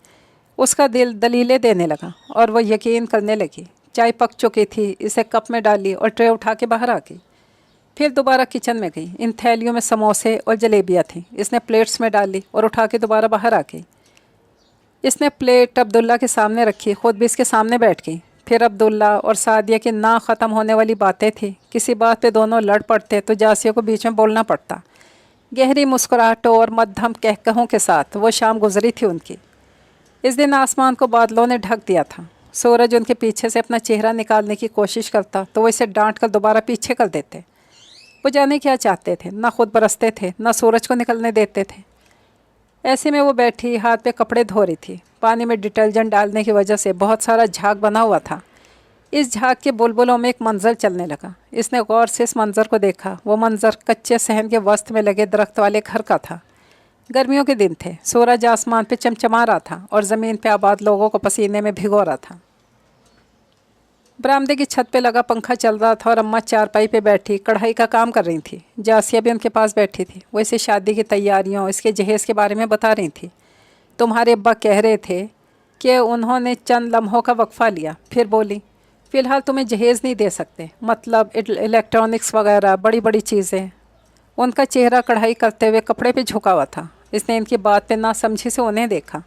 उसका दिल दलीलें देने लगा और वह यकीन करने लगी। चाय पक चुकी थी। इसे कप में डाली और ट्रे उठा के बाहर आ गई। फिर दोबारा किचन में गई। इन थैलियों में समोसे और जलेबियाँ थीं। इसने प्लेट्स में डाली और उठा के दोबारा बाहर आ गई। इसने प्लेट अब्दुल्ला के सामने रखी, ख़ुद भी इसके सामने बैठ गई। फिर अब्दुल्ला और सादिया की ना ख़त्म होने वाली बातें थी। किसी बात पे दोनों लड़ पड़ते तो जासिया को बीच में बोलना पड़ता। गहरी मुस्कुराहटों और मध्यम कहकहों के साथ वो शाम गुजरी थी उनकी। इस दिन आसमान को बादलों ने ढक दिया था। सूरज उनके पीछे से अपना चेहरा निकालने की कोशिश करता तो वो इसे डांट कर दोबारा पीछे कर देते। वो जाने क्या चाहते थे, ना खुद बरसते थे, ना सूरज को निकलने देते थे। ऐसे में वो बैठी हाथ पे कपड़े धो रही थी। पानी में डिटर्जेंट डालने की वजह से बहुत सारा झाग बना हुआ था। इस झाग के बुलबुलों में एक मंजर चलने लगा। इसने गौर से इस मंजर को देखा। वो मंजर कच्चे सहन के वस्त में लगे दरख्त वाले घर का था। गर्मियों के दिन थे। सूरज आसमान पे चमचमा रहा था और ज़मीन पे आबाद लोगों को पसीने में भिगो रहा था। बरामदे की छत पे लगा पंखा चल रहा था और अम्मा चारपाई पे बैठी कढ़ाई का काम कर रही थी। जासिया भी उनके पास बैठी थी। वो इसे शादी की तैयारियों, इसके जहेज़ के बारे में बता रही थी। तुम्हारे अब्बा कह रहे थे कि उन्होंने चंद लम्हों का वक्फ़ा लिया। फिर बोली, फ़िलहाल तुम्हें जहेज़ नहीं दे सकते, मतलब इलेक्ट्रॉनिक्स वगैरह बड़ी बड़ी चीज़ें। उनका चेहरा कढ़ाई करते हुए कपड़े पे झुका हुआ था। इसने इनकी बात पे नासमझी से उन्हें देखा।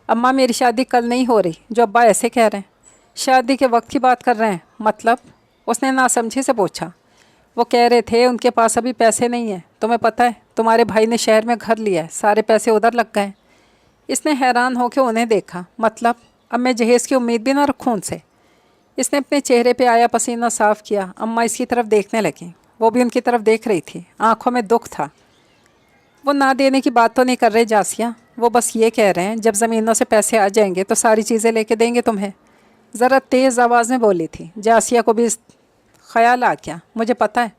अम्मा, मेरी शादी कल नहीं हो रही जो अब्बा ऐसे कह रहे हैं। शादी के वक्त की बात कर रहे हैं मतलब? उसने नासमझी से पूछा। वो कह रहे थे उनके पास अभी पैसे नहीं हैं। तुम्हें पता है तुम्हारे भाई ने शहर में घर लिया है, सारे पैसे उधर लग गए। इसने हैरान होकर उन्हें देखा। मतलब अब मैं जहेज़ की उम्मीद भी ना रखूँ उनसे? इसने अपने चेहरे पे आया पसीना साफ़ किया। अम्मा इसकी तरफ देखने लगी। वो भी उनकी तरफ देख रही थी। आंखों में दुख था। वो ना देने की बात तो नहीं कर रहे जासिया। वो बस ये कह रहे हैं जब ज़मीनों से पैसे आ जाएंगे तो सारी चीज़ें लेके देंगे तुम्हें। ज़रा तेज़ आवाज़ में बोली थी। जासिया को भी ख्याल आ गया। मुझे पता है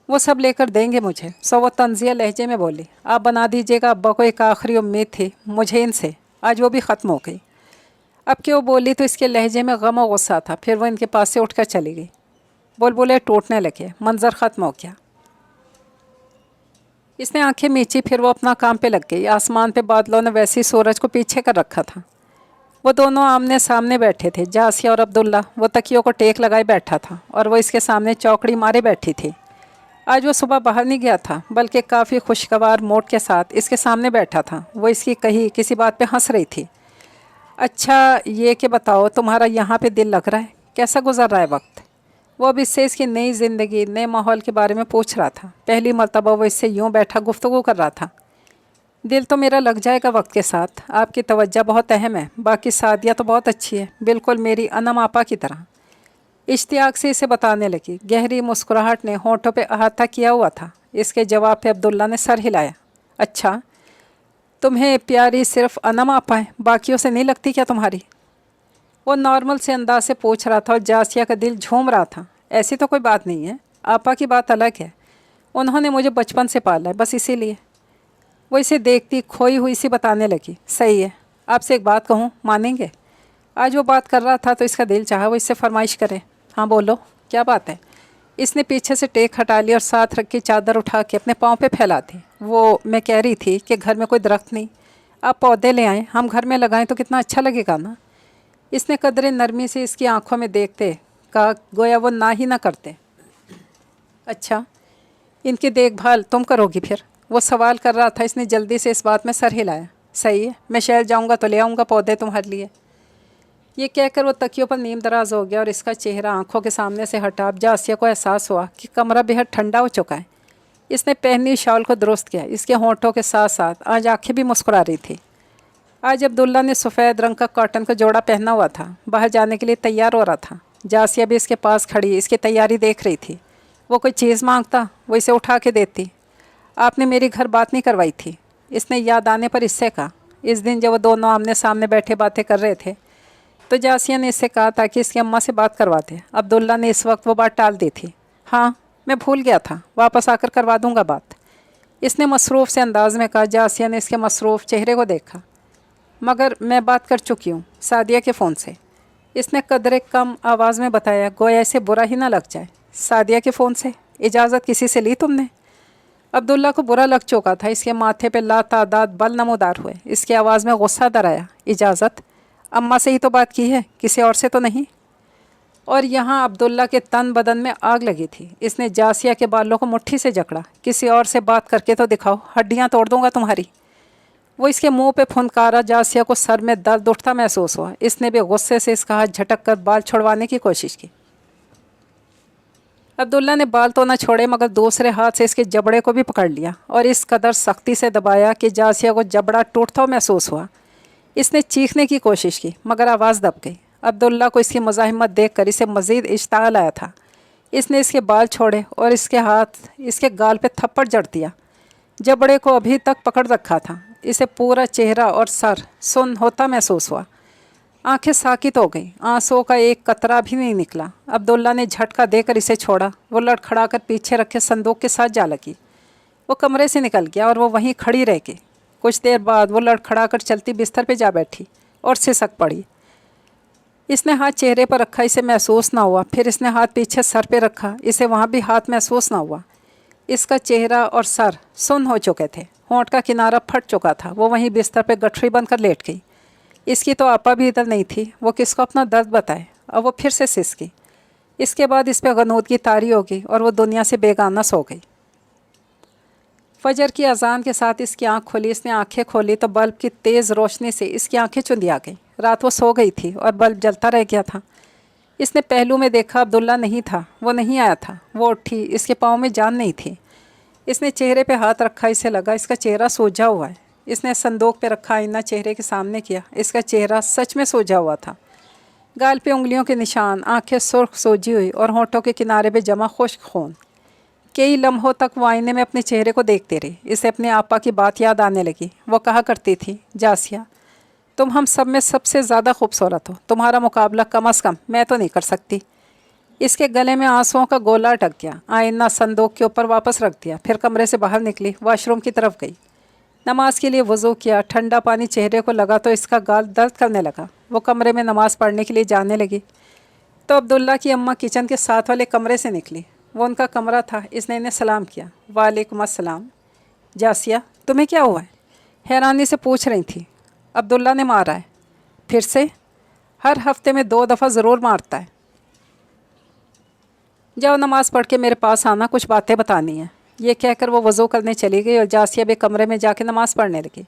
वो सब लेकर देंगे मुझे। सो वो तंज़िया लहजे में बोली, आप बना दीजिएगा। अब्बा को एक आखिरी उम्मीद थी मुझे इनसे, आज वो भी ख़त्म हो गई। अब कि वो बोली तो इसके लहजे में गम और गुस्सा था। फिर वो इनके पास से उठकर चली गई। बुलबुले टूटने लगे। मंजर ख़त्म हो गया। इसने आंखें मींची। फिर वो अपना काम पे लग गई। आसमान पे बादलों ने वैसे ही सूरज को पीछे कर रखा था। वो दोनों आमने सामने बैठे थे, जासिया और अब्दुल्ला। वो तकियों को टेक लगाए बैठा था और वो इसके सामने चौकड़ी मारे बैठी थी। आज वो सुबह बाहर नहीं गया था, बल्कि काफ़ी खुशगवार मूड के साथ इसके सामने बैठा था। वो इसकी कही किसी बात पे हंस रही थी। अच्छा ये कि बताओ तुम्हारा यहाँ पे दिल लग रहा है? कैसा गुजर रहा है वक्त? वो अब इससे इसकी नई ज़िंदगी, नए माहौल के बारे में पूछ रहा था। पहली मर्तबा वो इससे यूँ बैठा गुफ्तगू कर रहा था। दिल तो मेरा लग जाएगा वक्त के साथ। आपकी तवज्जो बहुत अहम है। बाकी सादिया तो बहुत अच्छी है, बिल्कुल मेरी अनम आपा की तरह। इश्तियाक से इसे बताने लगी। गहरी मुस्कुराहट ने होंठों पे अहाता किया हुआ था। इसके जवाब पे अब्दुल्ला ने सर हिलाया। अच्छा, तुम्हें प्यारी सिर्फ अनम आपा है, बाकियों से नहीं लगती क्या तुम्हारी? वो नॉर्मल से अंदाज से पूछ रहा था और जासिया का दिल झूम रहा था। ऐसी तो कोई बात नहीं है, आपा की बात अलग है। उन्होंने मुझे बचपन से पाला है, बस इसीलिए। वो इसे देखती खोई हुई सी बताने लगी। सही है, आपसे एक बात कहूँ, मानेंगे? आज वो बात कर रहा था तो इसका दिल चाहा वो इससे फरमाइश करे। हाँ बोलो, क्या बात है? इसने पीछे से टेक हटा ली और साथ रखी चादर उठा के अपने पाँव पे फैला दी। वो मैं कह रही थी कि घर में कोई दरख्त नहीं, आप पौधे ले आएँ, हम घर में लगाएं तो कितना अच्छा लगेगा ना। इसने कदरे नरमी से इसकी आंखों में देखते कहा, गोया वो ना ही ना करते। अच्छा, इनकी देखभाल तुम करोगी फिर? वो सवाल कर रहा था। इसने जल्दी से इस बात में सर हिलाया। सही है, मैं शहर जाऊंगा तो ले आऊँगा पौधे तुम्हारे लिए। ये कहकर वो तकियों पर नीम दराज हो गया और इसका चेहरा आंखों के सामने से हटा। अब जासिया को एहसास हुआ कि कमरा बेहद ठंडा हो चुका है। इसने पहनी शॉल को दुरुस्त किया। इसके होंठों के साथ साथ आज आंखें भी मुस्कुरा रही थी। आज अब्दुल्ला ने सफ़ेद रंग का कॉटन का जोड़ा पहना हुआ था। बाहर जाने के लिए तैयार हो रहा था। जासिया भी इसके पास खड़ी इसकी तैयारी देख रही थी। वो कोई चीज़ मांगता, वो इसे उठा के देती। आपने मेरी घर बात नहीं करवाई थी, इसने याद आने पर इससे कहा। इस दिन जब वो दोनों आमने सामने बैठे बातें कर रहे थे तो जासिया ने इससे कहा था कि इसकी अम्मा से बात करवा दे। अब्दुल्ला ने इस वक्त वो बात टाल दी थी। हाँ, मैं भूल गया था, वापस आकर करवा दूंगा बात, इसने मसरूफ़ से अंदाज में कहा। जासिया ने इसके मसरूफ़ चेहरे को देखा। मगर मैं बात कर चुकी हूँ सादिया के फ़ोन से, इसने कदरे कम आवाज़ में बताया, गोया ऐसे बुरा ही ना लग जाए। सादिया के फ़ोन से? इजाज़त किसी से ली तुमने? अब्दुल्ला को बुरा लग चुका था। इसके माथे पे लातादाद बल नमूदार हुए। इसकी आवाज़ में गुस्सा दराया। इजाज़त? अम्मा से ही तो बात की है, किसी और से तो नहीं। और यहाँ अब्दुल्ला के तन बदन में आग लगी थी। इसने जासिया के बालों को मुट्ठी से जकड़ा। किसी और से बात करके तो दिखाओ, हड्डियाँ तोड़ दूंगा तुम्हारी। वो इसके मुंह पे फुनकारा। जासिया को सर में दर्द उठता महसूस हुआ। इसने भी गुस्से से इसका हाथ झटक कर बाल छुड़वाने की कोशिश की। अब्दुल्ला ने बाल तो न छोड़े मगर दूसरे हाथ से इसके जबड़े को भी पकड़ लिया और इस कदर सख्ती से दबाया कि जासिया को जबड़ा टूटता हुआ महसूस हुआ। इसने चीखने की कोशिश की मगर आवाज़ दब गई। अब्दुल्ला को इसकी मुज़ाहिमत देखकर इसे मज़ीद इश्ताल आया था। इसने इसके बाल छोड़े और इसके हाथ इसके गाल पे थप्पड़ जड़ दिया। जबड़े को अभी तक पकड़ रखा था। इसे पूरा चेहरा और सर सुन्न होता महसूस हुआ। आंखें साकित हो गईं, आंसुओं का एक कतरा भी नहीं निकला। अब्दुल्ला ने झटका देकर इसे छोड़ा। वो लड़खड़ा कर पीछे रखे संदूक के साथ जा लगी। वो कमरे से निकल गया और वो वहीं खड़ी रह गई। कुछ देर बाद वो लड़खड़ा कर चलती बिस्तर पे जा बैठी और सिसक पड़ी। इसने हाथ चेहरे पर रखा, इसे महसूस ना हुआ। फिर इसने हाथ पीछे सर पे रखा, इसे वहाँ भी हाथ महसूस ना हुआ। इसका चेहरा और सर सुन्न हो चुके थे। होंठ का किनारा फट चुका था। वो वहीं बिस्तर पे गठरी बनकर लेट गई। इसकी तो आपा भी इधर नहीं थी। वो किसको अपना दर्द बताए। अब वो फिर से सिसकी। इसके बाद इस पर गनूदगी तारी हो गई और वो दुनिया से बेगाना सो गई। फजर की अजान के साथ इसकी आंख खुली। इसने आंखें खोली तो बल्ब की तेज़ रोशनी से इसकी आंखें चुंधिया गईं। रात वो सो गई थी और बल्ब जलता रह गया था। इसने पहलू में देखा, अब्दुल्ला नहीं था, वो नहीं आया था। वो उठी, इसके पाँव में जान नहीं थी। इसने चेहरे पे हाथ रखा, इसे लगा इसका चेहरा सूजा हुआ है। इसने संदूक पे रखा आईना चेहरे के सामने किया। इसका चेहरा सच में सूजा हुआ था। गाल पे उंगलियों के निशान, आंखें सुर्ख सोजी हुई और होंठों के किनारे पे जमा खुश्क खून। कई लम्हों तक वो आईने में अपने चेहरे को देखते रही। इसे अपने आपा की बात याद आने लगी। वो कहा करती थी, जासिया तुम हम सब में सबसे ज़्यादा खूबसूरत हो, तुम्हारा मुकाबला कम अज़ कम मैं तो नहीं कर सकती। इसके गले में आंसुओं का गोला अटक गया। आईना संदूक के ऊपर वापस रख दिया। फिर कमरे से बाहर निकली, वॉशरूम की तरफ गई। नमाज के लिए वज़ू किया। ठंडा पानी चेहरे को लगा तो इसका गाल दर्द करने लगा। वो कमरे में नमाज़ पढ़ने के लिए जाने लगी तो अब्दुल्ला की अम्मा किचन के साथ वाले कमरे से निकली। वो उनका कमरा था। इसने इन्हें सलाम किया। वालेकुम अस्सलाम। जासिया तुम्हें क्या हुआ है? हैरानी से पूछ रही थी। अब्दुल्ला ने मारा है। फिर से? हर हफ्ते में 2 दफ़ा ज़रूर मारता है। जाओ नमाज़ पढ़ के मेरे पास आना, कुछ बातें बतानी है। ये कहकर वो वज़ू करने चली गई और जासिया भी कमरे में जाके नमाज़ पढ़ने लगी।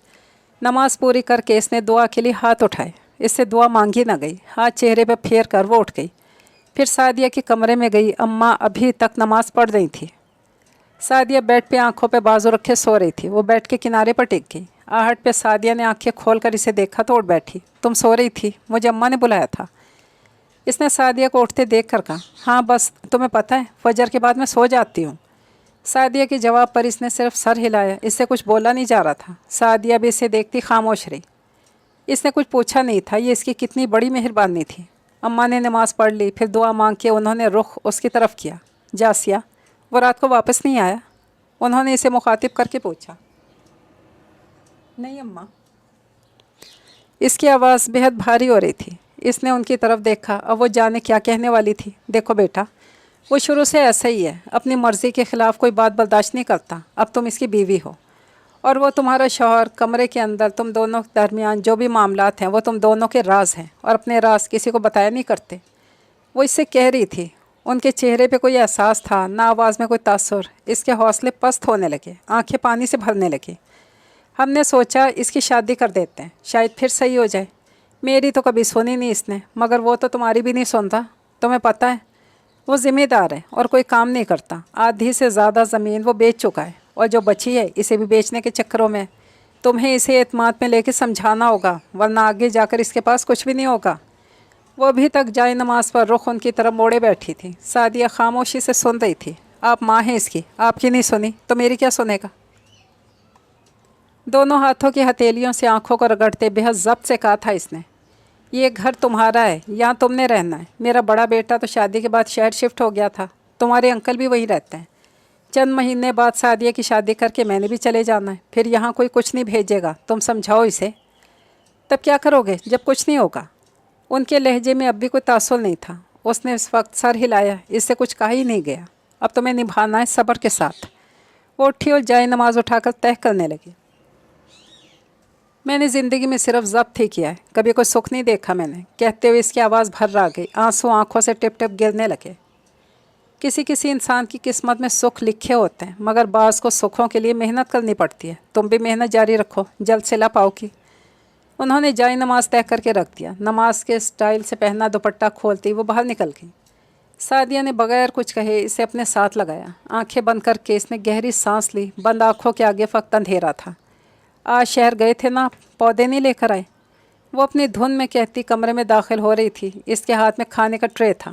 नमाज़ पूरी करके इसने दुआ के लिए हाथ उठाए। इससे दुआ मांगी ना गई। हाथ चेहरे पर फेर कर वो उठ गई। फिर सादिया के कमरे में गई। अम्मा अभी तक नमाज़ पढ़ रही थी। सादिया बेड पे आंखों पे बाजू रखे सो रही थी। वो बेड के किनारे पर टिक गई। आहट पे सादिया ने आंखें खोलकर इसे देखा तो उठ बैठी। तुम सो रही थी? मुझे अम्मा ने बुलाया था। इसने सादिया को उठते देख कर कहा, हाँ बस तुम्हें पता है फजर के बाद मैं सो जाती हूँ। सादिया के जवाब पर इसने सिर्फ सर हिलाया। इससे कुछ बोला नहीं जा रहा था। सादिया भी इसे देखती खामोश रही। इसने कुछ पूछा नहीं था। ये इसकी कितनी बड़ी मेहरबानी थी। अम्मा ने नमाज़ पढ़ ली। फिर दुआ मांग के उन्होंने रुख उसकी तरफ किया। जासिया वो रात को वापस नहीं आया? उन्होंने इसे मुखातिब करके पूछा। नहीं अम्मा। इसकी आवाज़ बेहद भारी हो रही थी। इसने उनकी तरफ देखा। अब वो जाने क्या कहने वाली थी। देखो बेटा, वो शुरू से ऐसा ही है, अपनी मर्ज़ी के ख़िलाफ़ कोई बात बर्दाश्त नहीं करता। अब तुम इसकी बीवी हो और वो तुम्हारा शौहर। कमरे के अंदर तुम दोनों के दरमियान जो भी मामलात हैं वो तुम दोनों के राज हैं और अपने राज किसी को बताया नहीं करते। वो इससे कह रही थी। उनके चेहरे पे कोई एहसास था, ना आवाज़ में कोई तासुर। इसके हौसले पस्त होने लगे, आंखें पानी से भरने लगी। हमने सोचा इसकी शादी कर देते हैं, शायद फिर सही हो जाए। मेरी तो कभी सुनी नहीं इसने, मगर वो तो तुम्हारी भी नहीं सुनता। तुम्हें पता है वो ज़िम्मेदार है और कोई काम नहीं करता। आधी से ज़्यादा ज़मीन वो बेच चुका है और जो बची है इसे भी बेचने के चक्करों में। तुम्हें इसे एतमाद में लेके समझाना होगा, वरना आगे जाकर इसके पास कुछ भी नहीं होगा। وہ ابھی تک جائے نماز پر رخ ان کی طرف موڑے بیٹھی تھی۔ سعدیہ خاموشی سے سن رہی تھی۔ آپ ماں ہیں اس کی، آپ کی نہیں سنی تو میری کیا سنے گا؟ دونوں ہاتھوں کی ہتھیلیوں سے آنکھوں کو رگڑتے بے حد ضبط سے کہا تھا اس نے، یہ گھر تمہارا ہے، یہاں تم نے رہنا ہے۔ میرا بڑا بیٹا تو شادی کے بعد شہر شفٹ ہو گیا تھا، تمہارے انکل بھی وہیں رہتے ہیں۔ چند مہینے بعد سعدیہ کی شادی کر کے میں نے بھی چلے جانا ہے، پھر یہاں کوئی کچھ نہیں بھیجے گا، تم سمجھاؤ اسے۔ تب کیا کرو گے جب کچھ نہیں ہوگا؟ ان کے لہجے میں اب بھی کوئی تاثر نہیں تھا۔ اس نے اس وقت سر ہلایا، اس سے کچھ کہا ہی نہیں گیا، اب تمہیں نبھانا ہے صبر کے ساتھ۔ وہ اٹھی اور جائے نماز اٹھا کر طے کرنے لگی۔ میں نے زندگی میں صرف ضبط ہی کیا ہے، کبھی کوئی سکھ نہیں دیکھا میں نے، کہتے ہوئے اس کی آواز بھر آ گئی، آنسو آنکھوں سے ٹپ ٹپ گرنے لگے۔ کسی کسی انسان کی قسمت میں سکھ لکھے ہوتے ہیں، مگر بعض کو سکھوں کے لیے محنت کرنی پڑتی ہے۔ تم بھی محنت جاری رکھو، جلد سے لا پاؤ گی۔ انہوں نے جائے نماز طے کر کے رکھ دیا۔ نماز کے سٹائل سے پہنا دوپٹہ کھولتی وہ باہر نکل گئی۔ سعدیہ نے بغیر کچھ کہے اسے اپنے ساتھ لگایا۔ آنکھیں بند کر کے اس نے گہری سانس لی۔ بند آنکھوں کے آگے فقط اندھیرا تھا۔ آج شہر گئے تھے نا، پودے نہیں لے کر آئے؟ وہ اپنی دھن میں کہتی کمرے میں داخل ہو رہی تھی۔ اس کے ہاتھ میں کھانے کا ٹرے تھا۔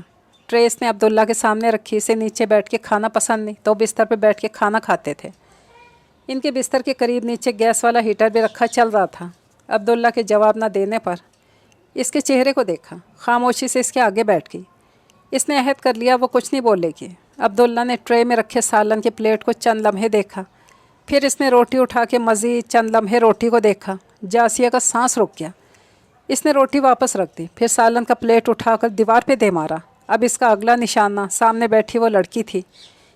ٹرے اس نے عبداللہ کے سامنے رکھی۔ اسے نیچے بیٹھ کے کھانا پسند نہیں تو بستر پہ بیٹھ کے کھانا کھاتے تھے۔ ان کے بستر کے قریب نیچے گیس والا ہیٹر بھی رکھا چل رہا تھا۔ عبداللہ کے جواب نہ دینے پر اس کے چہرے کو دیکھا، خاموشی سے اس کے آگے بیٹھ گئی۔ اس نے عہد کر لیا وہ کچھ نہیں بولے گی۔ عبداللہ نے ٹرے میں رکھے سالن کے پلیٹ کو چند لمحے دیکھا، پھر اس نے روٹی اٹھا کے مزید چند لمحے روٹی کو دیکھا۔ جاسیہ کا سانس رک گیا۔ اس نے روٹی واپس رکھ دی، پھر سالن کا پلیٹ اٹھا کر دیوار پہ دے مارا۔ اب اس کا اگلا نشانہ سامنے بیٹھی وہ لڑکی تھی۔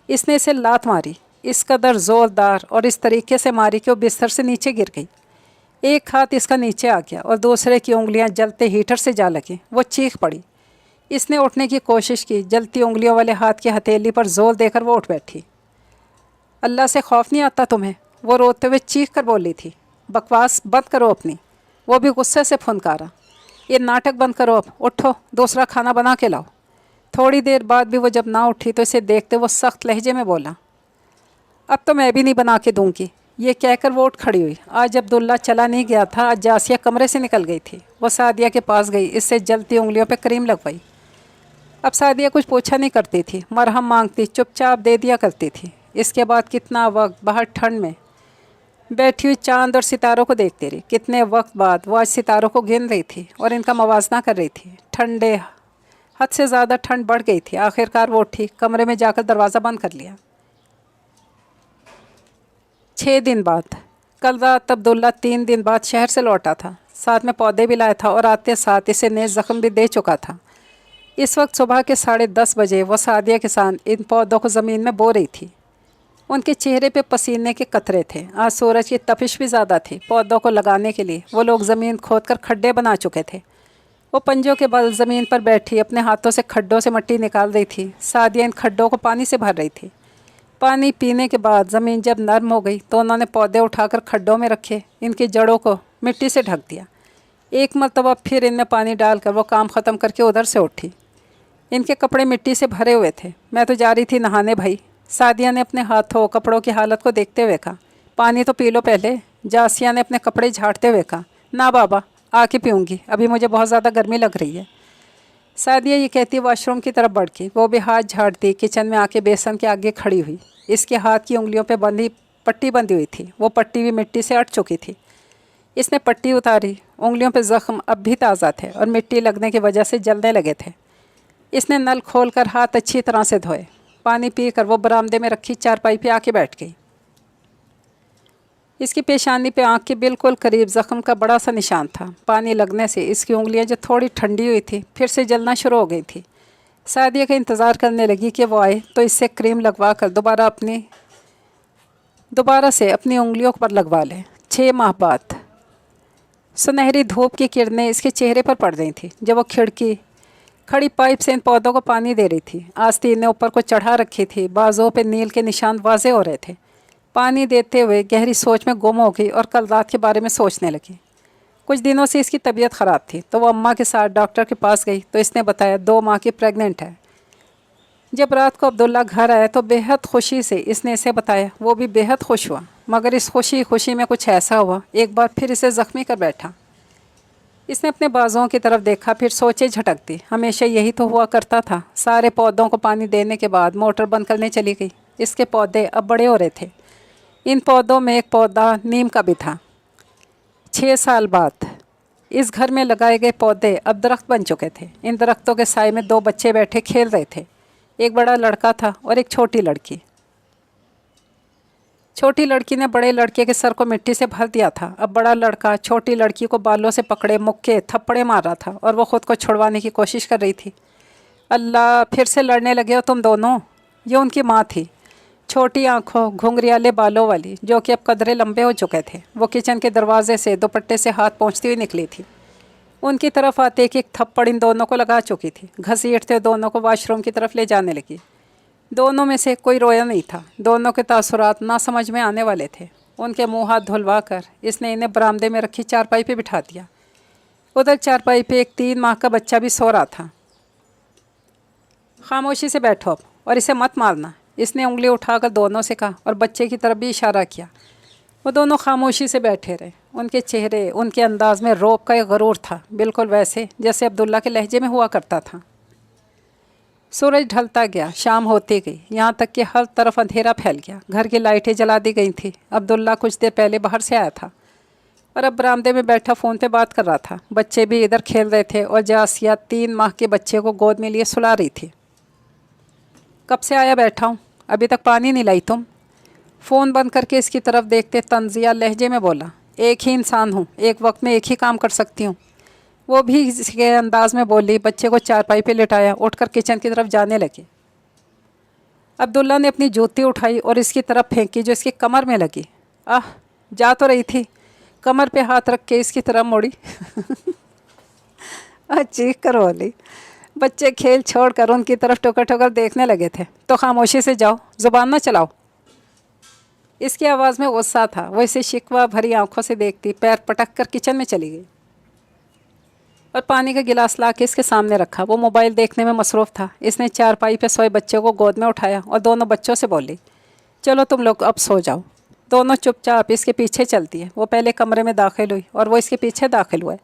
اس نے اسے لات ماری، اس قدر زوردار اور اس طریقے سے ماری کہ وہ بستر سے نیچے گر گئی۔ ایک ہاتھ اس کا نیچے آ گیا اور دوسرے کی انگلیاں جلتے ہیٹر سے جا لگیں۔ وہ چیخ پڑی۔ اس نے اٹھنے کی کوشش کی، جلتی انگلیوں والے ہاتھ کی ہتھیلی پر زور دے کر وہ اٹھ بیٹھی۔ اللہ سے خوف نہیں آتا تمہیں؟ وہ روتے ہوئے چیخ کر بولی تھی۔ بکواس بند کرو اپنی۔ وہ بھی غصے سے پھنکارا۔ یہ ناٹک بند کرو، اب اٹھو، دوسرا کھانا بنا کے لاؤ۔ تھوڑی دیر بعد بھی وہ جب نہ اٹھی تو اسے دیکھتے وہ سخت لہجے میں بولا، اب تو میں بھی نہیں بنا کے دوں گی۔ یہ کہہ کر وہ اٹھ کھڑی ہوئی۔ آج عبداللہ چلا نہیں گیا تھا، آج جاسیہ کمرے سے نکل گئی تھی۔ وہ سعدیہ کے پاس گئی، اس سے جلتی انگلیوں پہ کریم لگوائی۔ اب سعدیہ کچھ پوچھا نہیں کرتی تھی، مرہم مانگتی چپ چاپ دے دیا کرتی تھی۔ اس کے بعد کتنا وقت باہر ٹھنڈ میں بیٹھی ہوئی چاند اور ستاروں کو دیکھتی رہی۔ کتنے وقت بعد وہ آج ستاروں کو گن رہی تھی اور ان کا موازنہ کر رہی تھی۔ ٹھنڈے حد سے زیادہ ٹھنڈ بڑھ گئی تھی۔ آخرکار وہ اٹھی، کمرے میں جا کر دروازہ بند کر لیا۔ 6 دن بعد کل رات عبداللہ 3 دن بعد شہر سے لوٹا تھا، ساتھ میں پودے بھی لایا تھا اور آتے ساتھ اسے نیز زخم بھی دے چکا تھا۔ اس وقت صبح کے 10:30 بجے وہ سعدیہ کے ساتھ ان پودوں کو زمین میں بو رہی تھی۔ ان کے چہرے پہ پسینے کے قطرے تھے۔ آج سورج کی تپش بھی زیادہ تھی۔ پودوں کو لگانے کے لیے وہ لوگ زمین کھود کر کھڈے بنا چکے تھے۔ وہ پنجوں کے بل زمین پر بیٹھی اپنے ہاتھوں سے کھڈوں سے مٹی نکال رہی تھی۔ سعدیہ ان کھڈوں کو پانی سے بھر رہی تھی۔ پانی پینے کے بعد زمین جب نرم ہو گئی تو انہوں نے پودے اٹھا کر کھڈوں میں رکھے، ان کی جڑوں کو مٹی سے ڈھک دیا۔ ایک مرتبہ پھر ان میں پانی ڈال کر وہ کام ختم کر کے ادھر سے اٹھی۔ ان کے کپڑے مٹی سے بھرے ہوئے تھے۔ میں تو جا رہی تھی نہانے بھائی۔ سعدیہ نے اپنے ہاتھوں کپڑوں کی حالت کو دیکھتے ہوئے کہا۔ پانی تو پی لو پہلے۔ جاسیہ نے اپنے کپڑے جھاڑتے ہوئے کہا۔ نہ بابا، آ کے پیوں گی، ابھی مجھے بہت زیادہ گرمی لگ رہی ہے۔ سعدیہ یہ کہتی واش روم کی طرف بڑھ گئی۔ وہ بھی ہاتھ جھاڑتی کچن میں آ کے بیسن کے آگے کھڑی ہوئی۔ اس کے ہاتھ کی انگلیوں پہ پٹی بندھی ہوئی تھی۔ وہ پٹی بھی مٹی سے اٹ چکی تھی۔ اس نے پٹی اتاری۔ انگلیوں پہ زخم اب بھی تازہ تھے اور مٹی لگنے کی وجہ سے جلنے لگے تھے۔ اس نے نل کھول کر ہاتھ اچھی طرح سے دھوئے۔ پانی پی کر وہ برآمدے میں رکھی چارپائی پہ آ کے بیٹھ گئی۔ اس کی پیشانی پہ آنکھ کے بالکل قریب زخم کا بڑا سا نشان تھا۔ پانی لگنے سے اس کی انگلیاں جو تھوڑی ٹھنڈی ہوئی تھی پھر سے جلنا شروع ہو گئی تھی۔ سعدیہ کا انتظار کرنے لگی کہ وہ آئے تو اس سے کریم لگوا کر دوبارہ سے اپنی انگلیوں پر لگوا لے۔ 6 ماہ بعد سنہری دھوپ کی کرنیں اس کے چہرے پر پڑ رہی تھیں جب وہ کھڑی پائپ سے ان پودوں کو پانی دے رہی تھی۔ آستین نے اوپر کو چڑھا رکھی تھی، بازوں پہ نیل کے نشان واضح ہو رہے تھے۔ پانی دیتے ہوئے گہری سوچ میں گم ہو گئی اور کل رات کے بارے میں سوچنے لگی۔ کچھ دنوں سے اس کی طبیعت خراب تھی تو وہ اماں کے ساتھ ڈاکٹر کے پاس گئی تو اس نے بتایا 2 ماہ کی پریگننٹ ہے۔ جب رات کو عبداللہ گھر آیا تو بے حد خوشی سے اس نے اسے بتایا۔ وہ بھی بے حد خوش ہوا، مگر اس خوشی میں کچھ ایسا ہوا ایک بار پھر اسے زخمی کر بیٹھا۔ اس نے اپنے بازوؤں کی طرف دیکھا، پھر سوچے جھٹک دی۔ ہمیشہ یہی تو ہوا کرتا تھا۔ سارے پودوں کو پانی دینے کے بعد موٹر بند کرنے چلی گئی۔ اس کے پودے اب بڑے ہو رہے تھے۔ ان پودوں میں ایک پودا نیم کا بھی تھا۔ 6 سال بعد اس گھر میں لگائے گئے پودے اب درخت بن چکے تھے۔ ان درختوں کے سائے میں 2 بچے بیٹھے کھیل رہے تھے۔ ایک بڑا لڑکا تھا اور ایک چھوٹی لڑکی۔ چھوٹی لڑکی نے بڑے لڑکے کے سر کو مٹی سے بھر دیا تھا۔ اب بڑا لڑکا چھوٹی لڑکی کو بالوں سے پکڑے مکے تھپڑے مار رہا تھا اور وہ خود کو چھڑوانے کی کوشش کر رہی تھی۔ اللہ، پھر سے لڑنے لگے ہو تم دونوں؟ یہ ان کی ماں تھی، چھوٹی آنکھوں گھنگریالے بالوں والی، جو کہ اب قدرے لمبے ہو چکے تھے۔ وہ کچن کے دروازے سے دوپٹے سے ہاتھ پہنچتی ہوئی نکلی تھی۔ ان کی طرف آتے کہ ایک تھپڑ ان دونوں کو لگا چکی تھی۔ گھسیٹتے دونوں کو واش روم کی طرف لے جانے لگی۔ دونوں میں سے کوئی رویا نہیں تھا۔ دونوں کے تاثرات نہ سمجھ میں آنے والے تھے۔ ان کے منہ ہاتھ دھلوا کر اس نے انہیں برآمدے میں رکھی چارپائی پہ بٹھا دیا۔ ادھر چارپائی پہ ایک 3 ماہ کا بچہ بھی سو رہا تھا۔ خاموشی سے بیٹھو اب اور اسے مت مارنا، اس نے انگلی اٹھا کر دونوں سے کہا اور بچے کی طرف بھی اشارہ کیا۔ وہ دونوں خاموشی سے بیٹھے رہے۔ ان کے چہرے، ان کے انداز میں رعب کا ایک غرور تھا، بالکل ویسے جیسے عبداللہ کے لہجے میں ہوا کرتا تھا۔ سورج ڈھلتا گیا، شام ہوتی گئی، یہاں تک کہ ہر طرف اندھیرا پھیل گیا۔ گھر کی لائٹیں جلا دی گئی تھیں۔ عبداللہ کچھ دیر پہلے باہر سے آیا تھا اور اب برآمدے میں بیٹھا فون پہ بات کر رہا تھا۔ بچے بھی ادھر کھیل رہے تھے اور جاسیہ 3 ماہ کے بچے کو گود میں لیے سلا رہی تھی۔ کب سے آیا بیٹھا ہوں، ابھی تک پانی نہیں لائی تم؟ فون بند کر کے اس کی طرف دیکھتے طنزیہ لہجے میں بولا۔ ایک ہی انسان ہوں، ایک وقت میں ایک ہی کام کر سکتی ہوں، وہ بھی اس کے انداز میں بولی۔ بچے کو چارپائی پہ لٹایا، اٹھ کر کچن کی طرف جانے لگی۔ عبداللہ نے اپنی جوتی اٹھائی اور اس کی طرف پھینکی جو اس کی کمر میں لگی۔ جا تو رہی تھی، کمر پہ ہاتھ رکھ کے اس کی طرف موڑی۔ چیخ کر بولی۔ بچے کھیل چھوڑ کر ان کی طرف ٹوکر ٹوکر دیکھنے لگے تھے۔ تو خاموشی سے جاؤ، زبان نہ چلاؤ۔ اس کی آواز میں غصہ تھا۔ وہ اسے شکوہ بھری آنکھوں سے دیکھتی پیر پٹک کر کچن میں چلی گئی اور پانی کا گلاس لا کے اس کے سامنے رکھا۔ وہ موبائل دیکھنے میں مصروف تھا۔ اس نے چارپائی پہ سوئے بچے کو گود میں اٹھایا اور دونوں بچوں سے بولی، چلو تم لوگ اب سو جاؤ۔ دونوں چپ چاپ اس کے پیچھے چلتی ہے۔ وہ پہلے کمرے میں داخل ہوئی اور وہ اس کے پیچھے داخل ہوئے۔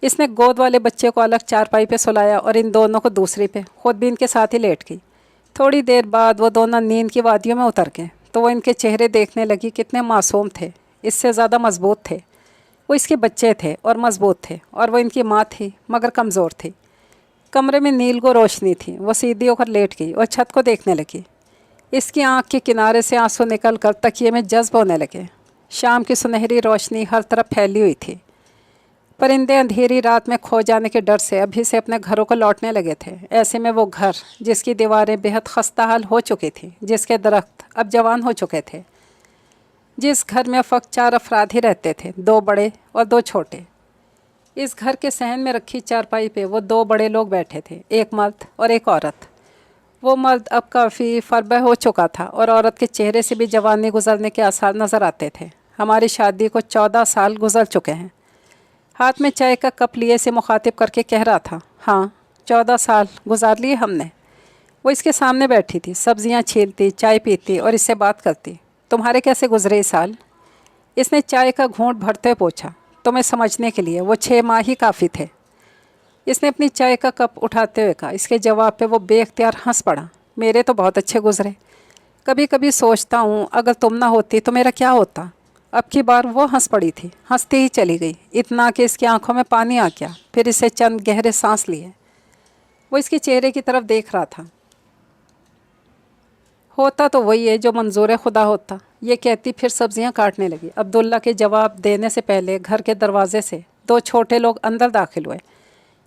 اس نے گود والے بچے کو الگ چارپائی پہ سلایا اور ان دونوں کو دوسری پہ، خود بھی ان کے ساتھ ہی لیٹ گئی۔ تھوڑی دیر بعد وہ دونوں نیند کی وادیوں میں اتر گئے تو وہ ان کے چہرے دیکھنے لگی، کتنے معصوم تھے، اس سے زیادہ مضبوط تھے۔ وہ اس کے بچے تھے اور مضبوط تھے، اور وہ ان کی ماں تھی مگر کمزور تھی۔ کمرے میں نیل گو روشنی تھی۔ وہ سیدھی ہو کر لیٹ گئی اور چھت کو دیکھنے لگی۔ اس کی آنکھ کے کنارے سے آنسو نکل کر تکیے میں جذب ہونے لگے۔ شام کی سنہری روشنی ہر طرف پھیلی ہوئی تھی۔ پرندے اندھیری رات میں کھو جانے کے ڈر سے ابھی سے اپنے گھروں کو لوٹنے لگے تھے۔ ایسے میں وہ گھر جس کی دیواریں بہت خستہ حال ہو چکی تھیں، جس کے درخت اب جوان ہو چکے تھے، جس گھر میں فقط 4 افراد ہی رہتے تھے، 2 بڑے اور 2 چھوٹے۔ اس گھر کے صحن میں رکھی چارپائی پہ وہ 2 بڑے لوگ بیٹھے تھے، ایک مرد اور ایک عورت۔ وہ مرد اب کافی فربہ ہو چکا تھا اور عورت کے چہرے سے بھی جوانی گزرنے کے آثار نظر آتے تھے۔ ہماری شادی کو 14 سال گزر چکے ہیں، ہاتھ میں چائے کا کپ لیے سے مخاطب کر کے کہہ رہا تھا۔ ہاں، 14 سال گزار لیے ہم نے۔ وہ اس کے سامنے بیٹھی تھی، سبزیاں چھیلتی، چائے پیتی اور اس سے بات کرتی۔ تمہارے کیسے گزرے یہ سال؟ اس نے چائے کا گھونٹ بھرتے ہوئے پوچھا۔ تمہیں سمجھنے کے لیے وہ 6 ماہ ہی کافی تھے، اس نے اپنی چائے کا کپ اٹھاتے ہوئے کہا۔ اس کے جواب پہ وہ بے اختیار ہنس پڑا۔ میرے تو بہت اچھے گزرے، کبھی کبھی سوچتا ہوں اگر تم نہ ہوتی تو میرا کیا ہوتا۔ اب کی بار وہ ہنس پڑی تھی، ہنستی ہی چلی گئی، اتنا کہ اس کی آنکھوں میں پانی آ گیا۔ پھر اسے چند گہرے سانس لیے۔ وہ اس کے چہرے کی طرف دیکھ رہا تھا۔ ہوتا تو وہی ہے جو منظور خدا ہوتا، یہ کہتی پھر سبزیاں کاٹنے لگی۔ عبداللہ کے جواب دینے سے پہلے گھر کے دروازے سے 2 چھوٹے لوگ اندر داخل ہوئے۔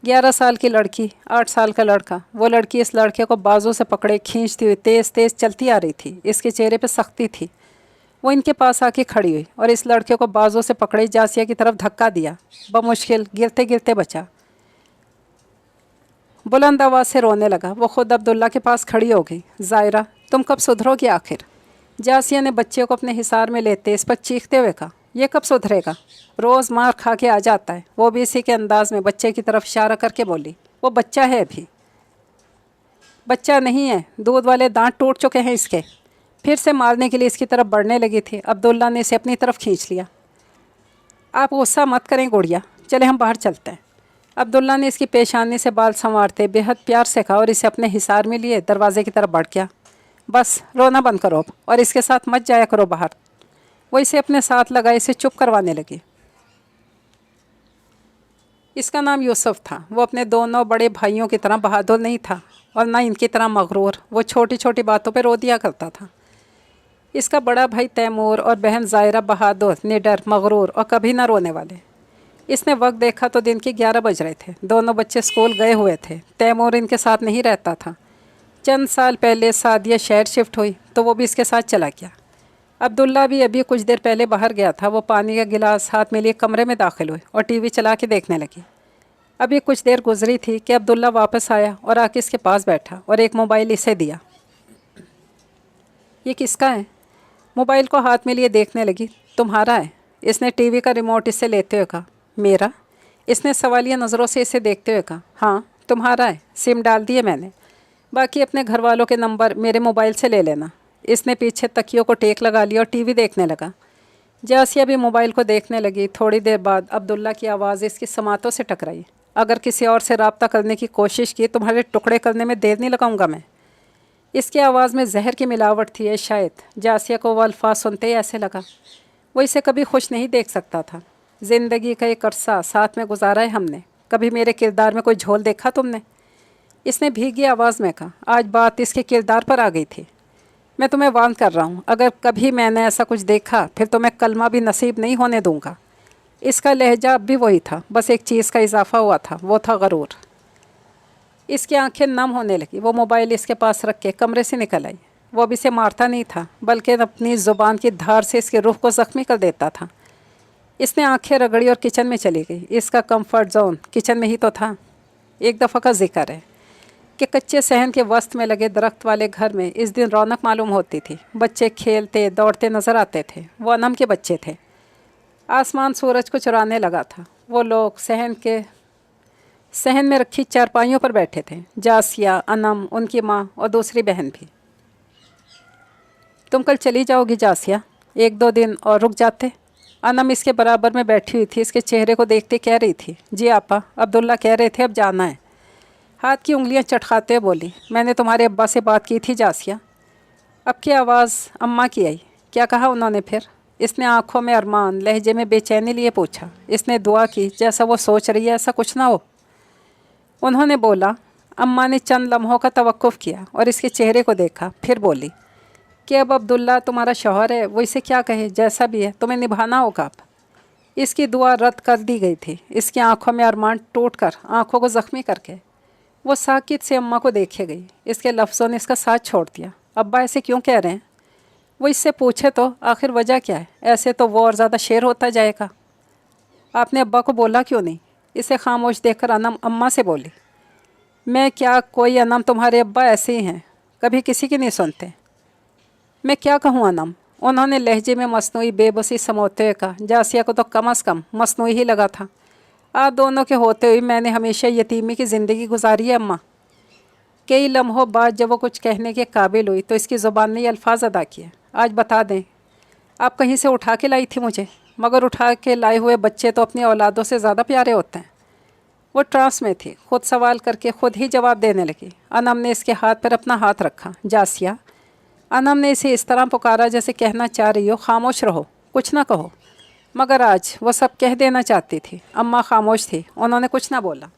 11 سال کی لڑکی، 8 سال کا لڑکا۔ وہ لڑکی اس لڑکے کو بازو سے پکڑے کھینچتی ہوئی تیز تیز چلتی آ رہی تھی۔ اس کے چہرے پہ سختی تھی۔ وہ ان کے پاس آ کے کھڑی ہوئی اور اس لڑکے کو بازو سے پکڑے جاسیہ کی طرف دھکا دیا۔ بمشکل گرتے گرتے بچا۔ بلند آواز سے رونے لگا۔ وہ خود عبداللہ کے پاس کھڑی ہو گئی۔ ظاہرہ، تم کب سدھرو گی آخر؟ جاسیہ نے بچے کو اپنے حصار میں لیتے اس پر چیختے ہوئے کہا۔ یہ کب سدھرے گا؟ روز مار کھا کے آ جاتا ہے۔ وہ بھی اسی کے انداز میں بچے کی طرف اشارہ کر کے بولی۔ وہ بچہ ہے ابھی۔ بچہ نہیں ہے، دودھ والے دانت ٹوٹ چکے ہیں اس کے۔ پھر سے مارنے کے لیے اس کی طرف بڑھنے لگی تھی۔ عبداللہ نے اسے اپنی طرف کھینچ لیا۔ آپ غصہ مت کریں گڑیا، चले हम बाहर चलते हैं। अब्दुल्ला ने इसकी पेशानी से बाल संवारते बेहद प्यार से कहा और इसे अपने हिसार में लिए दरवाजे की तरफ बढ़ गया। बस रोना बंद करो अब और इसके साथ मत जाया करो बाहर। वो इसे अपने साथ लगाए इसे चुप करवाने लगी। इसका नाम यूसुफ था। वो अपने दोनों बड़े भाइयों की तरह बहादुर नहीं था और ना इनकी तरह मगरूर। वो छोटी छोटी बातों पर रो दिया करता था। इसका बड़ा भाई तैमूर और बहन ज़ायरा बहादुर, निडर, मगरूर और कभी ना रोने वाले। इसने वक्त देखा तो दिन के 11 बज रहे थे। दोनों बच्चे स्कूल गए हुए थे। तैमूर इनके साथ नहीं रहता था। चंद साल पहले सादिया शहर शिफ्ट हुई तो वो भी इसके साथ चला गया। अब्दुल्ला भी अभी कुछ देर पहले बाहर गया था। वो पानी का गिलास हाथ में लिए कमरे में दाखिल हुए और टीवी चला के देखने लगी। अभी कुछ देर गुजरी थी कि अब्दुल्ला वापस आया और आके इसके पास बैठा और एक मोबाइल इसे दिया। ये किसका है? मोबाइल को हाथ में लिए देखने लगी। तुम्हारा है? इसने टीवी का रिमोट इससे लेते हुए कहा। मेरा? इसने सवालिया नज़रों से इसे देखते हुए कहा। हाँ तुम्हारा है, सिम डाल दिए मैंने। बाकी अपने घर वालों के नंबर मेरे मोबाइल से ले लेना। इसने पीछे तकियों को टेक लगा लिया और टीवी देखने लगा। जासिया भी मोबाइल को देखने लगी। थोड़ी देर बाद अब्दुल्ला की आवाज़ इसकी समातों से टकराई। अगर किसी और से रब्ता करने की कोशिश की तुम्हारे टुकड़े करने में देर नहीं लगाऊंगा मैं। इसकी आवाज़ में जहर की मिलावट थी। ये शायद जासिया को वो अल्फाज सुनते ही ऐसे लगा। वो इसे कभी खुश नहीं देख सकता था। ज़िंदगी का एक अरसा साथ में गुजारा है हमने। कभी मेरे किरदार में कोई झोल देखा तुमने? इसने भीगी आवाज़ में कहा। आज बात इसके किरदार पर आ गई थी। मैं तुम्हें वार्न कर रहा हूँ, अगर कभी मैंने ऐसा कुछ देखा फिर तो मैं कलमा भी नसीब नहीं होने दूंगा। इसका लहजा अब भी वही था, बस एक चीज़ का इजाफा हुआ था, वो था गरूर। इसकी आंखें नम होने लगी। वो मोबाइल इसके पास रख के कमरे से निकल आई। वो अब इसे मारता नहीं था बल्कि अपनी ज़ुबान की धार से इसके रूह को ज़ख्मी कर देता था। इसने आंखें रगड़ी और किचन में चली गई। इसका कंफर्ट जोन किचन में ही तो था। एक दफ़ा का जिक्र है कि कच्चे सहन के वस्त में लगे दरख्त वाले घर में इस दिन रौनक मालूम होती थी। बच्चे खेलते दौड़ते नज़र आते थे। वो अनम के बच्चे थे। आसमान सूरज को चुराने लगा था। वो लोग सहन में रखी चारपाइयों पर बैठे थे। जासिया, अनम, उनकी माँ और दूसरी बहन भी। तुम कल चली जाओगी जासिया? 1-2 दिन और रुक जाते। अनम इसके बराबर में बैठी हुई थी। इसके चेहरे को देखते कह रही थी। जी आपा, अब्दुल्ला कह रहे थे अब जाना है। हाथ की उंगलियां चटखाते हुए बोली। मैंने तुम्हारे अब्बा से बात की थी जासिया। अब की आवाज़ अम्मा की आई। क्या कहा उन्होंने फिर? इसने आंखों में अरमान, लहजे में बेचैनी लिए पूछा। इसने दुआ की जैसा वो सोच रही है ऐसा कुछ ना हो। उन्होंने बोला। अम्मा ने चंद लम्हों का तवक्कुफ़ किया और इसके चेहरे को देखा, फिर बोली कि अब अब्दुल्ला तुम्हारा शौहर है, वो इसे क्या कहे, जैसा भी है तुम्हें निभाना होगा अब। इसकी दुआ रद्द कर दी गई थी। इसकी आंखों में अरमान टूट कर आँखों को ज़ख्मी करके वो साकित से अम्मा को देखे गई। इसके लफ्ज़ों ने इसका साथ छोड़ दिया। अब्बा ऐसे क्यों कह रहे हैं? वो इससे पूछे तो आखिर वजह क्या है? ऐसे तो वो और ज़्यादा शेर होता जाएगा। आपने अब्बा को बोला क्यों नहीं? इसे खामोश देखकर अनम अम्मा से बोली। मैं क्या, कोई अनम, तुम्हारे अब्बा ऐसे ही हैं, कभी किसी की नहीं सुनते। मैं क्या कहूँ अनम? उन्होंने लहजे में मसनूई बेबसी समोते हुए कहा। जासिया को तो कम अज़ कम मसनूई ही लगा था। आप दोनों के होते हुए मैंने हमेशा यतीमी की ज़िंदगी गुजारी है अम्मा। कई लम्हों बाद जब वो कुछ कहने के काबिल हुई तो इसकी ज़ुबान ने ये अल्फाज अदा किए। आज बता दें, आप कहीं से उठा के लाई थी मुझे, मगर उठा के लाए हुए बच्चे तो अपनी औलादों से ज़्यादा प्यारे होते हैं। वो ट्रांस में थी। खुद सवाल करके खुद ही जवाब देने लगी। अनम ने इसके हाथ पर अपना हाथ रखा। जासिया, अनम ने इसे इस तरह पुकारा जैसे कहना चाह रही हो खामोश रहो, कुछ ना कहो। मगर आज वो सब कह देना चाहती थी। अम्मा खामोश थी, उन्होंने कुछ ना बोला।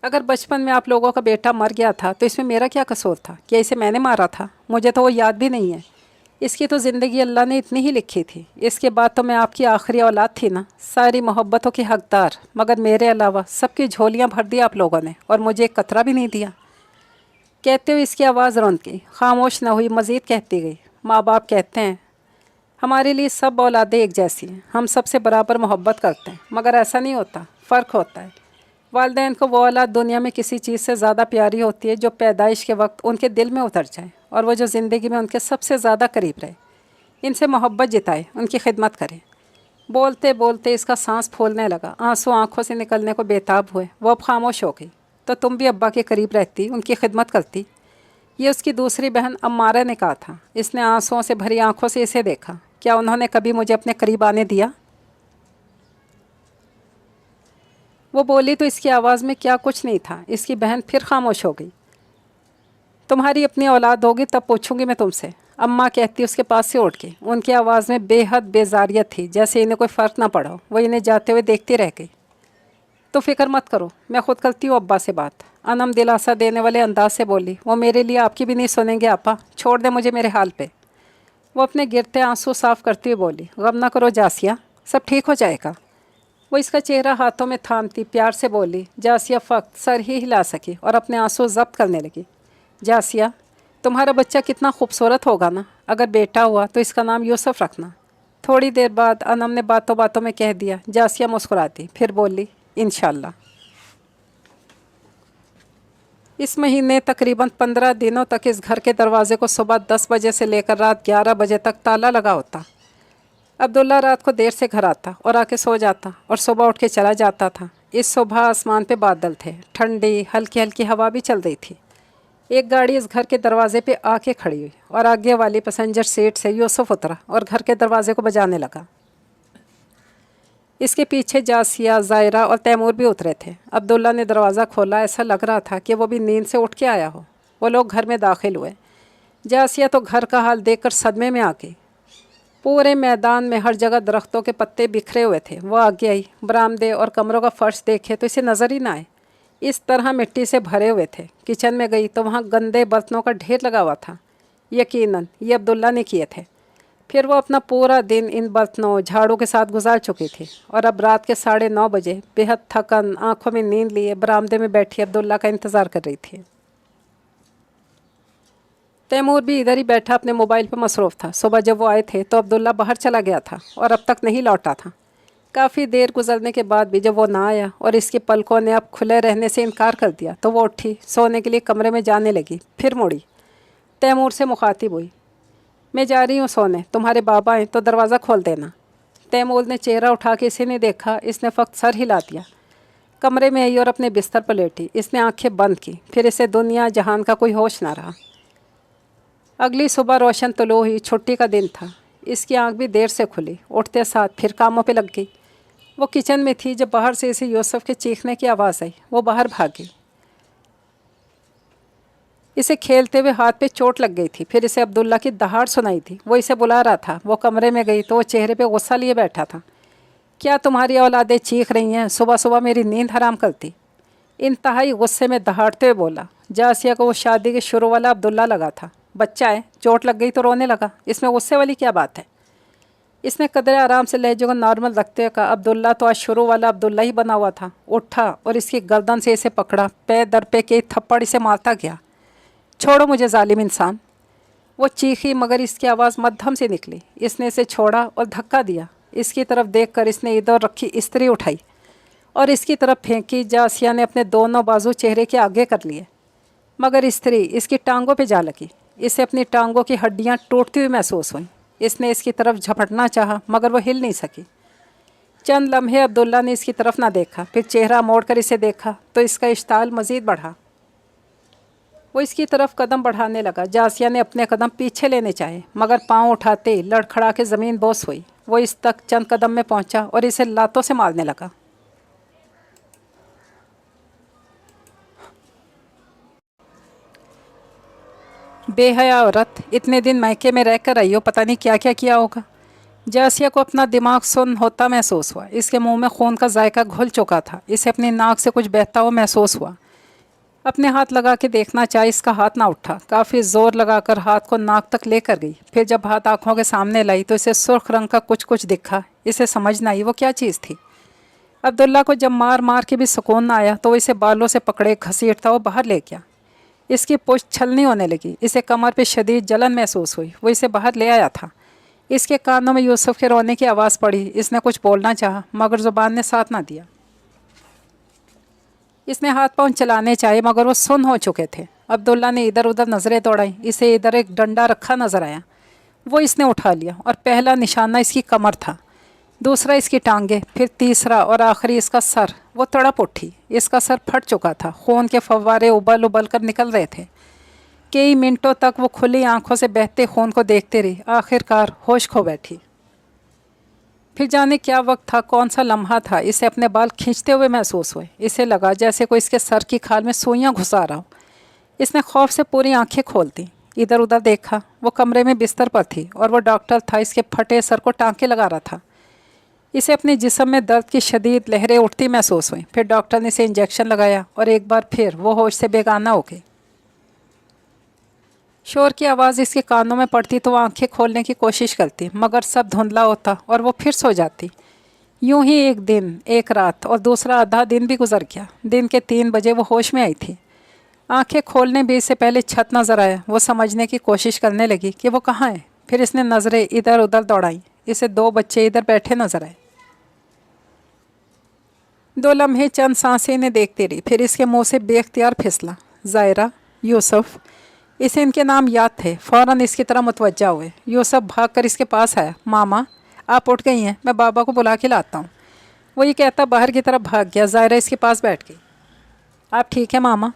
अगर बचपन में आप लोगों का बेटा मर गया था तो इसमें मेरा क्या कसूर था? क्या इसे मैंने मारा था? मुझे तो वो याद भी नहीं है। इसकी तो ज़िंदगी अल्लाह ने इतनी ही लिखी थी। इसके बाद तो मैं आपकी आखिरी औलाद थी ना, सारी मोहब्बतों की हकदार। मगर मेरे अलावा सबकी झोलियाँ भर दी आप लोगों ने और मुझे एक कतरा भी नहीं दिया। कहते हुए इसकी आवाज़ रौंद गई। खामोश न हुई, मज़ीद कहती गई। माँ बाप कहते हैं हमारे लिए सब औलादें एक जैसी हैं, हम सबसे बराबर मोहब्बत करते हैं, मगर ऐसा नहीं होता, फ़र्क होता है। वालिदैन को वो औलाद दुनिया में किसी चीज़ से ज़्यादा प्यारी होती है जो पैदाइश के वक्त उनके दिल में उतर जाए और वो जो ज़िंदगी में उनके सबसे ज़्यादा करीब रहे, इनसे मोहब्बत जिताए, उनकी खिदमत करे। बोलते बोलते इसका सांस फूलने लगा। आंसू आंखों से निकलने को बेताब हुए। वो अब खामोश हो गई। तो तुम भी अब्बा के करीब रहती, उनकी खिदमत करती। ये उसकी दूसरी बहन अम्मारा ने कहा था। इसने आंसुओं से भरी आंखों से इसे देखा। क्या उन्होंने कभी मुझे अपने करीब आने दिया? وہ بولی تو اس کی آواز میں کیا کچھ نہیں تھا۔ اس کی بہن پھر خاموش ہو گئی۔ تمہاری اپنی اولاد ہوگی تب پوچھوں گی میں تم سے، اماں کہتی اس کے پاس سے اٹھ کے۔ ان کی آواز میں بے حد بیزاریت تھی، جیسے انہیں کوئی فرق نہ پڑا ہو۔ وہ انہیں جاتے ہوئے دیکھتی رہ گئی۔ تو فکر مت کرو، میں خود کرتی ہوں ابا سے بات، انم دلاسا دینے والے انداز سے بولی۔ وہ میرے لیے آپ کی بھی نہیں سنیں گے آپا، چھوڑ دیں مجھے میرے حال پہ۔ وہ اپنے گرتے آنسو صاف کرتی ہوئی بولی، غم نہ کرو جاسیہ، سب ٹھیک ہو جائے گا۔ وہ اس کا چہرہ ہاتھوں میں تھامتی پیار سے بولی۔ جاسیہ فقط سر ہی ہلا سکی اور اپنے آنسو ضبط کرنے لگی۔ جاسیہ، تمہارا بچہ کتنا خوبصورت ہوگا نا، اگر بیٹا ہوا تو اس کا نام یوسف رکھنا۔ تھوڑی دیر بعد انم نے باتوں باتوں میں کہہ دیا۔ جاسیہ مسکراتی پھر بولی، انشاءاللہ۔ اس مہینے تقریباً 15 دنوں تک اس گھر کے دروازے کو صبح 10 بجے سے لے کر رات 11 بجے تک تالا لگا ہوتا۔ عبداللہ رات کو دیر سے گھر آتا اور آ کے سو جاتا اور صبح اٹھ کے چلا جاتا تھا۔ اس صبح آسمان پہ بادل تھے، ٹھنڈی ہلکی ہلکی ہوا بھی چل رہی تھی۔ ایک گاڑی اس گھر کے دروازے پہ آ کے کھڑی ہوئی اور آگے والی پیسنجر سیٹ سے یوسف اترا اور گھر کے دروازے کو بجانے لگا۔ اس کے پیچھے جاسیہ، زائرہ اور تیمور بھی اترے تھے۔ عبداللہ نے دروازہ کھولا، ایسا لگ رہا تھا کہ وہ بھی نیند سے اٹھ کے آیا ہو۔ وہ لوگ گھر میں داخل ہوئے۔ جاسیہ تو گھر کا حال دیکھ کر صدمے میں آ گئی۔ پورے میدان میں ہر جگہ درختوں کے پتے بکھرے ہوئے تھے۔ وہ آگے آئی، برآمدے اور کمروں کا فرش دیکھے تو اسے نظر ہی نہ آئے، اس طرح مٹی سے بھرے ہوئے تھے۔ کچن میں گئی تو وہاں گندے برتنوں کا ڈھیر لگا ہوا تھا۔ یقیناً یہ عبداللہ نے کیے تھے۔ پھر وہ اپنا پورا دن ان برتنوں جھاڑو کے ساتھ گزار چکی تھی اور اب رات کے 9:30 بجے بے حد تھکن آنکھوں میں نیند لیے برآمدے میں بیٹھی عبداللہ کا انتظار کر رہی تھی۔ تیمور بھی ادھر ہی بیٹھا اپنے موبائل پہ مصروف تھا۔ صبح جب وہ آئے تھے تو عبداللہ باہر چلا گیا تھا اور اب تک نہیں لوٹا تھا۔ کافی دیر گزرنے کے بعد بھی جب وہ نہ آیا اور اس کی پلکوں نے اب کھلے رہنے سے انکار کر دیا تو وہ اٹھی، سونے کے لیے کمرے میں جانے لگی، پھر مڑی۔ تیمور سے مخاطب ہوئی، میں جا رہی ہوں سونے، تمہارے بابا آئیں تو دروازہ کھول دینا۔ تیمور نے چہرہ اٹھا کے اسے نہیں دیکھا، اس نے فقط سر ہلا دیا۔ کمرے میں آئی اور اپنے بستر پر لیٹی۔ اس نے آنکھیں بند کی، پھر اسے دنیا جہان کا کوئی ہوش نہ رہا۔ اگلی صبح روشن طلوع ہوئی، چھٹی کا دن تھا۔ اس کی آنکھ بھی دیر سے کھلی، اٹھتے ساتھ پھر کاموں پہ لگ گئی۔ وہ کچن میں تھی جب باہر سے اسے یوسف کے چیخنے کی آواز آئی۔ وہ باہر بھاگی۔ اسے کھیلتے ہوئے ہاتھ پہ چوٹ لگ گئی تھی۔ پھر اسے عبداللہ کی دہاڑ سنائی تھی، وہ اسے بلا رہا تھا۔ وہ کمرے میں گئی تو وہ چہرے پہ غصہ لیے بیٹھا تھا۔ کیا تمہاری اولادیں چیخ رہی ہیں؟ صبح صبح میری نیند حرام کرتی۔ انتہائی غصے میں دہاڑتے ہوئے بولا۔ جاسیہ کو وہ شادی کے شروع والا عبداللہ لگا تھا۔ بچہ ہے، چوٹ لگ گئی تو رونے لگا، اس میں غصے والی کیا بات ہے؟ اس نے قدرے آرام سے لہجے کو نارمل رکھتے ہوئے کہا، عبداللہ تو آج شروع والا عبداللہ ہی بنا ہوا تھا۔ اٹھا اور اس کی گردن سے اسے پکڑا، پے در پہ کے تھپڑ اسے مارتا گیا۔ چھوڑو مجھے ظالم انسان! وہ چیخی مگر اس کی آواز مدھم سے نکلی۔ اس نے اسے چھوڑا اور دھکا دیا۔ اس کی طرف دیکھ کر اس نے ادھر رکھی استری اٹھائی اور اس کی طرف پھینکی۔ جاسیہ نے اپنے دونوں بازو چہرے کے آگے کر لیے مگر استری اس کی ٹانگوں پہ جا لگی۔ اسے اپنی ٹانگوں کی ہڈیاں ٹوٹتی ہوئی محسوس ہوئیں۔ اس نے اس کی طرف جھپٹنا چاہا مگر وہ ہل نہیں سکی۔ چند لمحے عبداللہ نے اس کی طرف نہ دیکھا، پھر چہرہ موڑ کر اسے دیکھا تو اس کا اشتعال مزید بڑھا۔ وہ اس کی طرف قدم بڑھانے لگا۔ جاسیہ نے اپنے قدم پیچھے لینے چاہے مگر پاؤں اٹھاتے ہی لڑکھڑا کے زمین بوس ہوئی۔ وہ اس تک چند قدم میں پہنچا اور اسے لاتوں سے مارنے لگا۔ بے حیا عورت، اتنے دن میکے میں رہ کر آئی ہو، پتہ نہیں کیا کیا کیا ہوگا۔ جاسیہ کو اپنا دماغ سن ہوتا محسوس ہوا۔ اس کے منہ میں خون کا ذائقہ گھل چکا تھا۔ اسے اپنی ناک سے کچھ بہتا ہوا محسوس ہوا۔ اپنے ہاتھ لگا کے دیکھنا چاہے، اس کا ہاتھ نہ اٹھا۔ کافی زور لگا کر ہاتھ کو ناک تک لے کر گئی، پھر جب ہاتھ آنکھوں کے سامنے لائی تو اسے سرخ رنگ کا کچھ دکھا۔ اسے سمجھ نہ آئی وہ کیا چیز تھی۔ عبداللہ کو جب مار مار کے بھی سکون نہ آیا تو وہ اسے بالوں سے پکڑے گھسیٹتا وہ باہر لے گیا۔ اس کی پشت چھلنی ہونے لگی۔ اسے کمر پہ شدید جلن محسوس ہوئی۔ وہ اسے باہر لے آیا تھا۔ اس کے کانوں میں یوسف کے رونے کی آواز پڑی۔ اس نے کچھ بولنا چاہا مگر زبان نے ساتھ نہ دیا۔ اس نے ہاتھ پاؤں چلانے چاہے مگر وہ سن ہو چکے تھے۔ عبداللہ نے ادھر ادھر نظریں دوڑائیں۔ اسے ادھر ایک ڈنڈا رکھا نظر آیا، وہ اس نے اٹھا لیا اور پہلا نشانہ اس کی کمر تھا، دوسرا اس کی ٹانگیں، پھر تیسرا اور آخری اس کا سر۔ وہ تڑپ اٹھی۔ اس کا سر پھٹ چکا تھا، خون کے فوارے ابل ابل کر نکل رہے تھے۔ کئی منٹوں تک وہ کھلی آنکھوں سے بہتے خون کو دیکھتے رہی، آخر کار ہوش کھو بیٹھی۔ फिर जाने क्या वक्त था, कौन सा लम्हा था, इसे अपने बाल खींचते हुए महसूस हुए। इसे लगा जैसे कोई इसके सर की खाल में सुइयां घुसा रहा हो। इसने खौफ से पूरी आंखें खोल दी, इधर उधर देखा। वो कमरे में बिस्तर पर थी और वो डॉक्टर था, इसके फटे सर को टाँके लगा रहा था। इसे अपने जिस्म में दर्द की शदीद लहरें उठती महसूस हुई। फिर डॉक्टर ने इसे इंजेक्शन लगाया और एक बार फिर वो होश से बेगाना हो गई। शोर की आवाज़ इसके कानों में पड़ती तो वो आंखें खोलने की कोशिश करती, मगर सब धुंधला होता और वो फिर सो जाती। यूं ही एक दिन, एक रात और दूसरा आधा दिन भी गुजर गया। दिन के 3 बजे वो होश में आई थी। आंखें खोलने भी से पहले छत नज़र आया। वो समझने की कोशिश करने लगी कि वो कहाँ है। फिर इसने नज़रें इधर उधर दौड़ाई। इसे 2 बच्चे इधर बैठे नजर आए। 2 लम्हे चंद सांसें इन्हें देखती रही। फिर इसके मुंह से बेख्तियार फिसला, ज़ायरा, यूसुफ। इसे इनके नाम याद थे। फ़ौरन इसकी तरह मुतवज्जा हुए। यूसुफ भाग कर इसके पास आया। मामा, आप उठ गई हैं, मैं बाबा को बुला के लाता हूँ। वो ये कहता बाहर की तरफ भाग गया। ज़ायरा इसके पास बैठ गई। आप ठीक है मामा?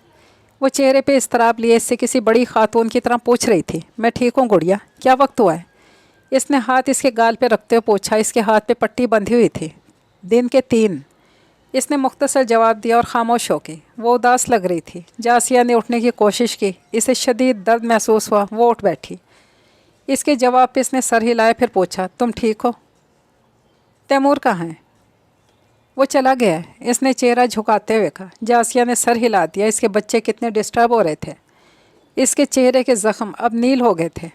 वो चेहरे पे इस्तराब लिए इससे किसी बड़ी खातून की तरह पूछ रही थी। मैं ठीक हूँ गुड़िया, क्या वक्त हुआ है? इसने हाथ इसके गाल पे रखते हुए पूछा। इसके हाथ पे पट्टी बंधी हुई थी। दिन के 3। इसने मुख्तसर जवाब दिया और खामोश हो गई। वो उदास लग रही थी। जासिया ने उठने की कोशिश की। इसे शदीद दर्द महसूस हुआ। वो उठ बैठी। इसके जवाब पे इसने सर हिलाया। फिर पूछा, तुम ठीक हो? तैमूर कहाँ है? वो चला गया है, इसने चेहरा झुकाते हुए कहा। जासिया ने सर हिला दिया। इसके बच्चे कितने डिस्टर्ब हो रहे थे। इसके चेहरे के ज़ख्म अब नील हो गए थे।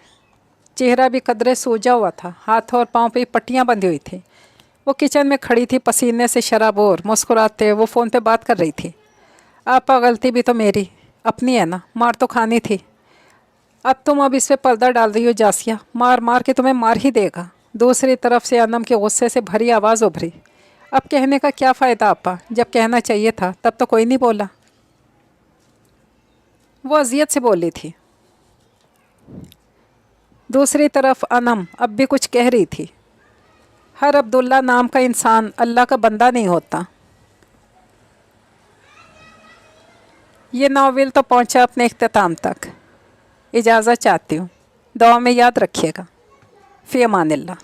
चेहरा भी कदरे सूजा हुआ था। हाथों और पाँव पे पट्टियाँ बंधी हुई थी। वो किचन में खड़ी थी, पसीने से शराबोर। मुस्कुराते वो फ़ोन पे बात कर रही थी। आपा, गलती भी तो मेरी अपनी है ना, मार तो खानी थी। अब इस पर पर्दा डाल रही हो जासिया, मार मार के तुम्हें मार ही देगा। दूसरी तरफ से अनम के गुस्से से भरी आवाज़ उभरी। अब कहने का क्या फ़ायदा आपा, जब कहना चाहिए था तब तो कोई नहीं बोला। वो अजियत से बोली थी। दूसरी तरफ अनम अब भी कुछ कह रही थी। हर अब्दुल्ला नाम का इंसान अल्लाह का बंदा नहीं होता। ये नावल तो पहुंचा अपने इख्तिताम तक। इजाज़त चाहती हूँ। दुआ में याद रखिएगा। फ़ी अमानिल्लाह।